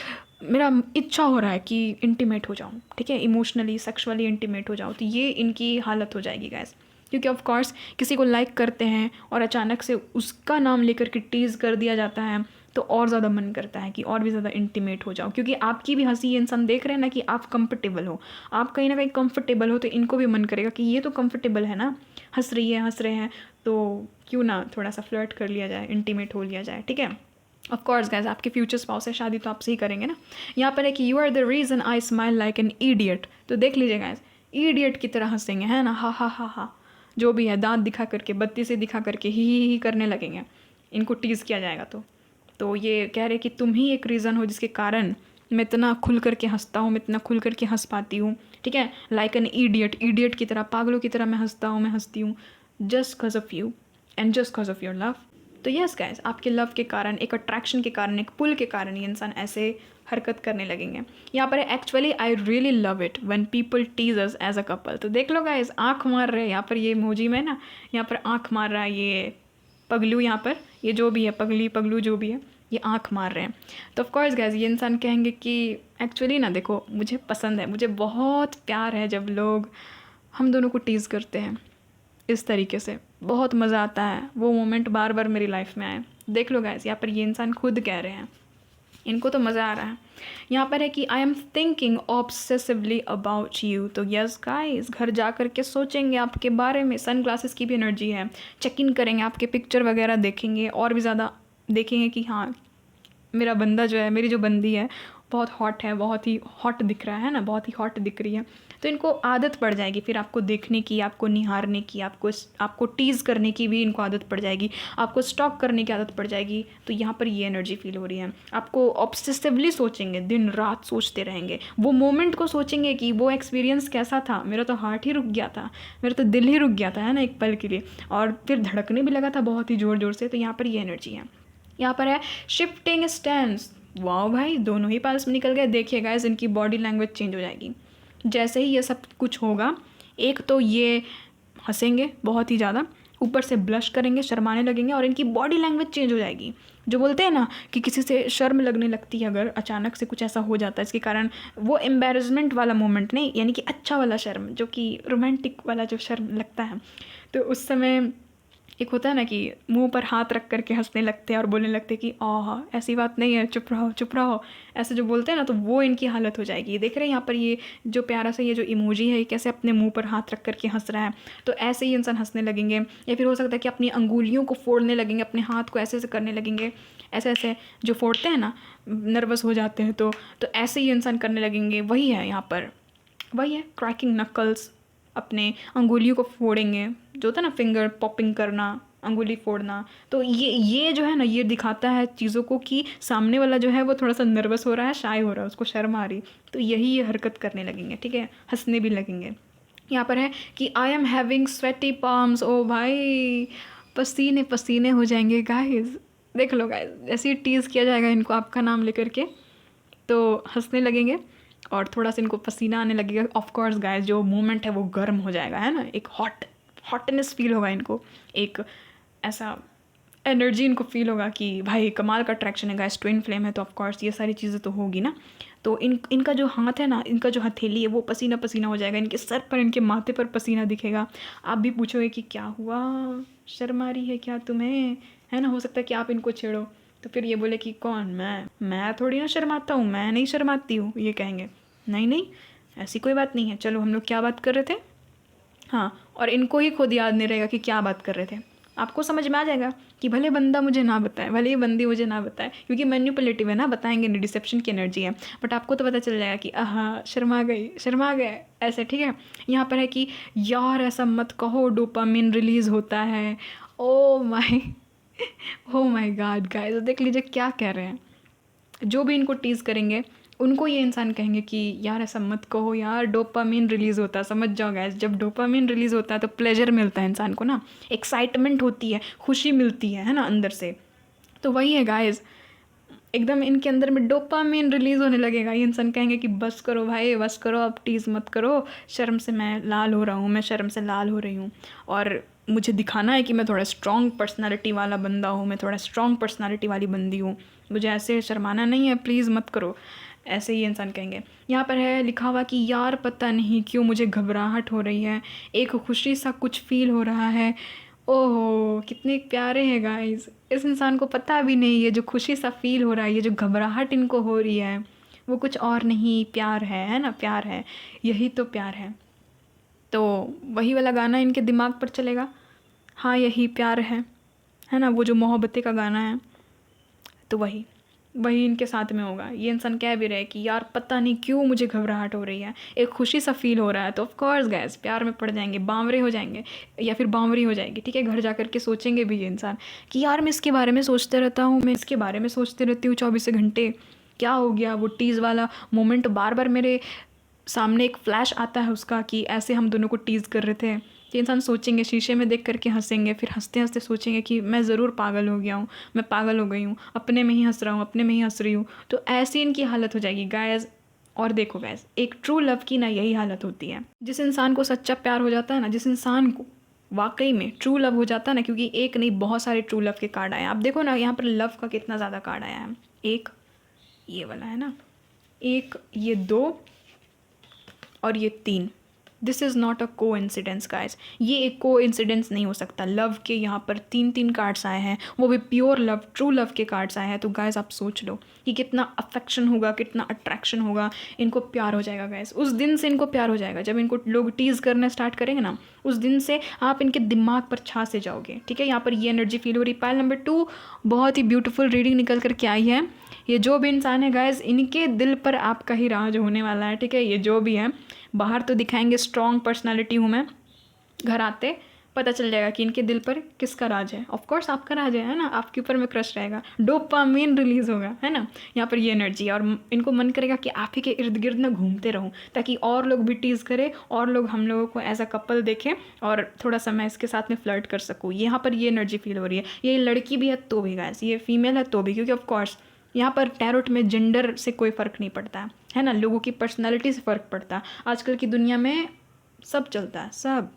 मेरा इच्छा हो रहा है कि इंटीमेट हो जाऊँ, ठीक है, इमोशनली सेक्सुअली इंटीमेट हो जाऊँ। तो ये इनकी हालत हो जाएगी गाइस, क्योंकि ऑफ कोर्स किसी को लाइक करते हैं और अचानक से उसका नाम लेकर के टीज़ कर दिया जाता है, तो और ज़्यादा मन करता है कि और भी ज़्यादा इंटीमेट हो जाओ, क्योंकि आपकी भी हंसी ये इंसान देख रहे हैं ना कि आप कंफर्टेबल हो, आप कहीं ना कहीं कंफर्टेबल हो, तो इनको भी मन करेगा कि ये तो कंफर्टेबल है ना, हंस रहे हैं, तो क्यों ना थोड़ा सा फ्लर्ट कर लिया जाए, इंटीमेट हो लिया जाए, ठीक है। ऑफ कोर्स गाइस, आपके फ्यूचर स्पाउस है, शादी तो आपसे ही करेंगे ना। यहाँ पर है कि you are the reason I smile like an idiot. तो देख लीजिए गाइस, ईडियट की तरह हंसेंगे, है ना, हा हा हा हा, जो भी है, दांत दिखा करके, बत्ती से दिखा करके ही करने लगेंगे, इनको टीज़ किया जाएगा तो ये कह रहे कि तुम ही एक रीज़न हो जिसके कारण मैं इतना खुल करके हंसता हूँ, मैं इतना खुल करके हंस पाती हूँ, ठीक है। लाइक एन ईडियट की तरह, पागलों की तरह मैं हंसता हूँ, मैं हंसती हूँ, just because of you and just because of your love. तो यस गाइस, आपके लव के कारण, एक अट्रैक्शन के कारण, एक पुल के कारण ये इंसान ऐसे हरकत करने लगेंगे। यहाँ पर actually I really love it when people tease us as a couple. तो देख लो गाइस, आँख मार रहे हैं यहाँ पर, ये इमोजी में ना, यहाँ पर आँख मार रहा है ये पगलू, यहाँ पर ये जो भी है, पगलू जो भी है, ये आँख मार रहे हैं। तो ऑफकोर्स गाइस, ये इंसान कहेंगे कि एक्चुअली ना देखो, मुझे पसंद है, मुझे बहुत प्यार है जब लोग हम दोनों को टीज़ करते हैं इस तरीके से, बहुत मज़ा आता है, वो मोमेंट बार बार मेरी लाइफ में आए, देख लो गाइस, यहाँ पर ये इंसान खुद कह रहे हैं, इनको तो मज़ा आ रहा है। यहाँ पर है कि I am thinking obsessively about you. तो यस गाइस, घर जा कर के सोचेंगे आपके बारे में। सन ग्लासेस की भी एनर्जी है, चेक इन करेंगे, आपके पिक्चर वगैरह देखेंगे और भी ज़्यादा देखेंगे कि हाँ मेरा बंदा जो है, मेरी जो बंदी है बहुत हॉट है, बहुत ही हॉट दिख रहा है ना, बहुत ही हॉट दिख रही है। तो इनको आदत पड़ जाएगी फिर आपको देखने की, आपको निहारने की, आपको टीज़ करने की भी इनको आदत पड़ जाएगी, आपको स्टॉक करने की आदत पड़ जाएगी। तो यहाँ पर ये एनर्जी फील हो रही है। आपको ऑब्सेसिवली सोचेंगे, दिन रात सोचते रहेंगे, वो मोमेंट को सोचेंगे कि वो एक्सपीरियंस कैसा था, मेरा तो हार्ट ही रुक गया था, मेरा तो दिल ही रुक गया था, है ना, एक पल के लिए, और फिर धड़कने भी लगा था बहुत ही ज़ोर ज़ोर से। तो यहाँ पर ये एनर्जी है। यहाँ पर है शिफ्टिंग स्टैंड्स। वाह भाई, दोनों ही पास में निकल गए। देखिए गाइस, इनकी बॉडी लैंग्वेज चेंज हो जाएगी जैसे ही ये सब कुछ होगा। एक तो ये हंसेंगे बहुत ही ज़्यादा, ऊपर से ब्लश करेंगे, शर्माने लगेंगे, और इनकी बॉडी लैंग्वेज चेंज हो जाएगी। जो बोलते हैं ना कि किसी से शर्म लगने लगती है अगर अचानक से कुछ ऐसा हो जाता है इसके कारण, वो एम्बेरसमेंट वाला मोमेंट नहीं, यानी कि अच्छा वाला शर्म, जो कि रोमांटिक वाला जो शर्म लगता है, तो उस समय एक होता है ना कि मुंह पर हाथ रख करके हंसने लगते हैं और बोलने लगते हैं कि आह ऐसी बात नहीं है, चुप रहो चुप रहो, ऐसे जो बोलते हैं ना, तो वो इनकी हालत हो जाएगी। देख रहे हैं यहाँ पर ये जो प्यारा सा ये जो इमोजी है, ये कैसे अपने मुंह पर हाथ रख करके हंस रहा है। तो ऐसे ही इंसान हंसने लगेंगे, या फिर हो सकता है कि अपनी अंगुलियों को फोड़ने लगेंगे, अपने हाथ को ऐसे ऐसे करने लगेंगे, ऐसे ऐसे जो फोड़ते हैं ना नर्वस हो जाते हैं, तो ऐसे ही इंसान करने लगेंगे। वही है यहाँ पर, वही है क्रैकिंग नकल्स, अपने अंगुलियों को फोड़ेंगे, जो होता है ना फिंगर पॉपिंग करना, अंगुली फोड़ना। तो ये जो है ना, ये दिखाता है चीज़ों को कि सामने वाला जो है वो थोड़ा सा नर्वस हो रहा है, शाय हो रहा है, उसको शर्म आ रही, तो यही ये हरकत करने लगेंगे, ठीक है, हंसने भी लगेंगे। यहाँ पर है कि I am having sweaty palms. ओ भाई, पसीने पसीने हो जाएंगे गाइस। देख लो गाइस, जैसे ही टीज़ किया जाएगा इनको आपका नाम लेकर के, तो हंसने लगेंगे और थोड़ा सा इनको पसीना आने लगेगा। ऑफ कोर्स गाइस, जो मोमेंट है वो गर्म हो जाएगा, है ना, एक हॉटनेस फील होगा इनको, एक ऐसा एनर्जी इनको फील होगा कि भाई कमाल का अट्रैक्शन है गाइस, ट्विन फ्लेम है, तो ऑफ कोर्स ये सारी चीज़ें तो होगी ना। तो इनका जो हाथ है ना, इनका जो हथेली है, वो पसीना पसीना हो जाएगा, इनके सर पर, इनके माथे पर पसीना दिखेगा। आप भी पूछोगे कि क्या हुआ, शर्म आ रही है क्या तुम्हें, है ना। हो सकता है कि आप इनको छेड़ो तो फिर ये बोले कि कौन, मैं थोड़ी ना शर्माता हूँ, मैं नहीं शर्माती हूँ, ये कहेंगे। नहीं नहीं, ऐसी कोई बात नहीं है, चलो हम लोग क्या बात कर रहे थे। हाँ, और इनको ही खुद याद नहीं रहेगा कि क्या बात कर रहे थे। आपको समझ में आ जाएगा कि भले बंदा मुझे ना बताए, भले ही बंदी मुझे ना बताए, क्योंकि मैन्युपुलेटिव है ना, बताएंगे नहीं, डिसेप्शन की एनर्जी है, बट आपको तो पता चल जाएगा कि आहा शर्मा गए ऐसे, ठीक है। यहाँ पर है कि यार ऐसा मत कहो, डोपामिन रिलीज़ होता है। ओ माई ओ माई गॉड गाइस, देख लीजिए क्या कह रहे हैं। जो भी इनको टीज़ करेंगे उनको ये इंसान कहेंगे कि यार ऐसा मत कहो यार, डोपामिन रिलीज़ होता है। समझ जाओ गाइस, जब डोपामिन रिलीज़ होता है तो प्लेजर मिलता है इंसान को ना, एक्साइटमेंट होती है, खुशी मिलती है ना अंदर से। तो वही है गाइस, एकदम इनके अंदर में डोपामिन रिलीज़ होने लगेगा। ये इंसान कहेंगे कि बस करो भाई, बस करो, अब टीज़ मत करो, शर्म से मैं लाल हो रहा हूँ, मैं शर्म से लाल हो रही हूँ, और मुझे दिखाना है कि मैं थोड़ा स्ट्रॉन्ग पर्सनालिटी वाला बंदा हूँ, मैं थोड़ा स्ट्रॉन्ग पर्सनालिटी वाली बंदी हूँ, मुझे ऐसे शर्माना नहीं है, प्लीज़ मत करो। ऐसे ही इंसान कहेंगे। यहाँ पर है लिखा हुआ कि यार पता नहीं क्यों मुझे घबराहट हो रही है, एक खुशी सा कुछ फील हो रहा है। ओहो कितने प्यारे हैं गाइस, इस इंसान को पता भी नहीं ये जो खुशी सा फील हो रहा है, ये जो घबराहट इनको हो रही है, वो कुछ और नहीं, प्यार है ना, प्यार है, यही तो प्यार है। तो वही वाला गाना इनके दिमाग पर चलेगा, हाँ यही प्यार है ना, वो जो मोहब्बतें का गाना है, तो वही इनके साथ में होगा। ये इंसान कह भी रहे कि यार पता नहीं क्यों मुझे घबराहट हो रही है, एक खुशी सा फील हो रहा है। तो ऑफ कोर्स गैस प्यार में पड़ जाएंगे, बावरे हो जाएंगे या फिर बावरी हो जाएगी, ठीक है। घर जा कर के सोचेंगे भी ये इंसान कि यार मैं इसके बारे में सोचते रहता हूँ, मैं इसके बारे में सोचती रहती हूँ 24 घंटे, क्या हो गया। वो टीज़ वाला मोमेंट बार बार मेरे सामने एक फ्लैश आता है उसका कि ऐसे हम दोनों को टीज़ कर रहे थे। तो इंसान सोचेंगे, शीशे में देख करके हंसेंगे, फिर हंसते हंसते सोचेंगे कि मैं ज़रूर पागल हो गया हूँ, मैं पागल हो गई हूँ, अपने में ही हंस रहा हूँ, अपने में ही हंस रही हूँ। तो ऐसी इनकी हालत हो जाएगी गाइस। और देखो गाइस, एक ट्रू लव की ना यही हालत होती है। जिस इंसान को सच्चा प्यार हो जाता है ना, जिस इंसान को वाकई में ट्रू लव हो जाता है ना, क्योंकि एक नहीं बहुत सारे ट्रू लव के कार्ड आए हैं। आप देखो ना यहाँ पर लव का कितना ज़्यादा कार्ड आया है, एक ये वाला है ना, एक ये 2 और ये 3, दिस इज़ नॉट अ को इंसिडेंस गाइज, ये एक को इंसिडेंस नहीं हो सकता। लव के यहाँ पर 3 कार्ड्स आए हैं, वो भी प्योर लव, ट्रू लव के कार्ड्स आए हैं। तो गाइज आप सोच लो कि कितना अफेक्शन होगा, कितना अट्रैक्शन होगा, इनको प्यार हो जाएगा गाइज। उस दिन से इनको प्यार हो जाएगा जब इनको लोग टीज़ करना स्टार्ट करेंगे ना, उस दिन से आप इनके दिमाग पर छा से जाओगे। ठीक है, यहाँ पर ये एनर्जी फील हो रही। पाइल नंबर 2 बहुत ही ब्यूटीफुल रीडिंग निकल करके आई है। ये जो भी इंसान है गाइज, इनके दिल पर आपका ही राज होने वाला है। ठीक है, ये जो भी है बाहर तो दिखाएंगे स्ट्रॉन्ग पर्सनालिटी हूँ मैं, घर आते पता चल जाएगा कि इनके दिल पर किसका राज है। ऑफ कोर्स आपका राज है ना, आपके ऊपर में क्रश रहेगा, डोपामाइन रिलीज होगा, है ना। यहाँ पर ये एनर्जी है और इनको मन करेगा कि आप ही के इर्द गिर्द ना घूमते रहूँ, ताकि और लोग भी टीज़ करें, और लोग हम लोगों को एज अ कपल देखें और थोड़ा सा मैं इसके साथ में फ्लर्ट कर सकूँ। यहाँ पर ये एनर्जी फील हो रही है। ये लड़की भी है तो भी गाइस, ये फीमेल है तो भी, क्योंकि ऑफकोर्स यहाँ पर टैरोट में जेंडर से कोई फ़र्क नहीं पड़ता है ना, लोगों की पर्सनैलिटी से फ़र्क पड़ता है। आजकल की दुनिया में सब चलता है,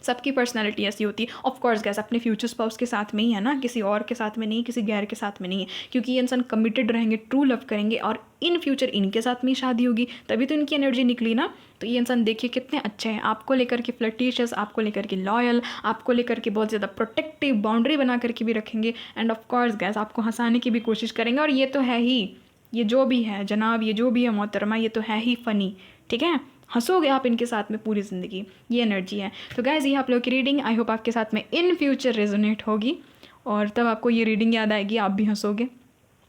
सबकी पर्सनालिटी ऐसी होती है। ऑफ कोर्स गैस अपने फ्यूचर स्पाउस के साथ में ही है ना, किसी और के साथ में नहीं, किसी गैर के साथ में नहीं है, क्योंकि ये इंसान कमिटेड रहेंगे, ट्रू लव करेंगे और इन फ्यूचर इनके साथ में ही शादी होगी, तभी तो इनकी एनर्जी निकली ना। तो ये इंसान देखिए कितने अच्छे हैं, आपको लेकर के फ्लर्टिशियस, आपको लेकर के लॉयल, आपको लेकर के बहुत ज़्यादा प्रोटेक्टिव बाउंड्री बना करके भी रखेंगे। एंड ऑफ कोर्स गैस आपको हंसाने की भी कोशिश करेंगे। और ये तो है ही, ये जो भी है जनाब, ये जो भी है मोहतरमा, ये तो है ही फ़नी। ठीक है, हंसोगे आप इनके साथ में पूरी ज़िंदगी, ये एनर्जी है। तो गाइज़ ये आप लोगों की रीडिंग आई होप आपके साथ में इन फ्यूचर रेजोनेट होगी, और तब आपको ये रीडिंग याद आएगी, आप भी हंसोगे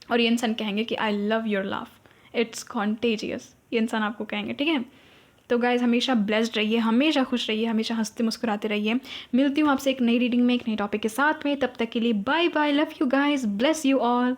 और ये इंसान कहेंगे कि I love your laugh, it's contagious, ये इंसान आपको कहेंगे। ठीक है, तो गाइज़ हमेशा ब्लेस्ड रहिए, हमेशा खुश रहिए, हमेशा हंसते मुस्कुराते रहिए। मिलती हूँ आपसे एक नई रीडिंग में, एक नई टॉपिक के साथ में। तब तक के लिए bye bye, love you guys, bless you all.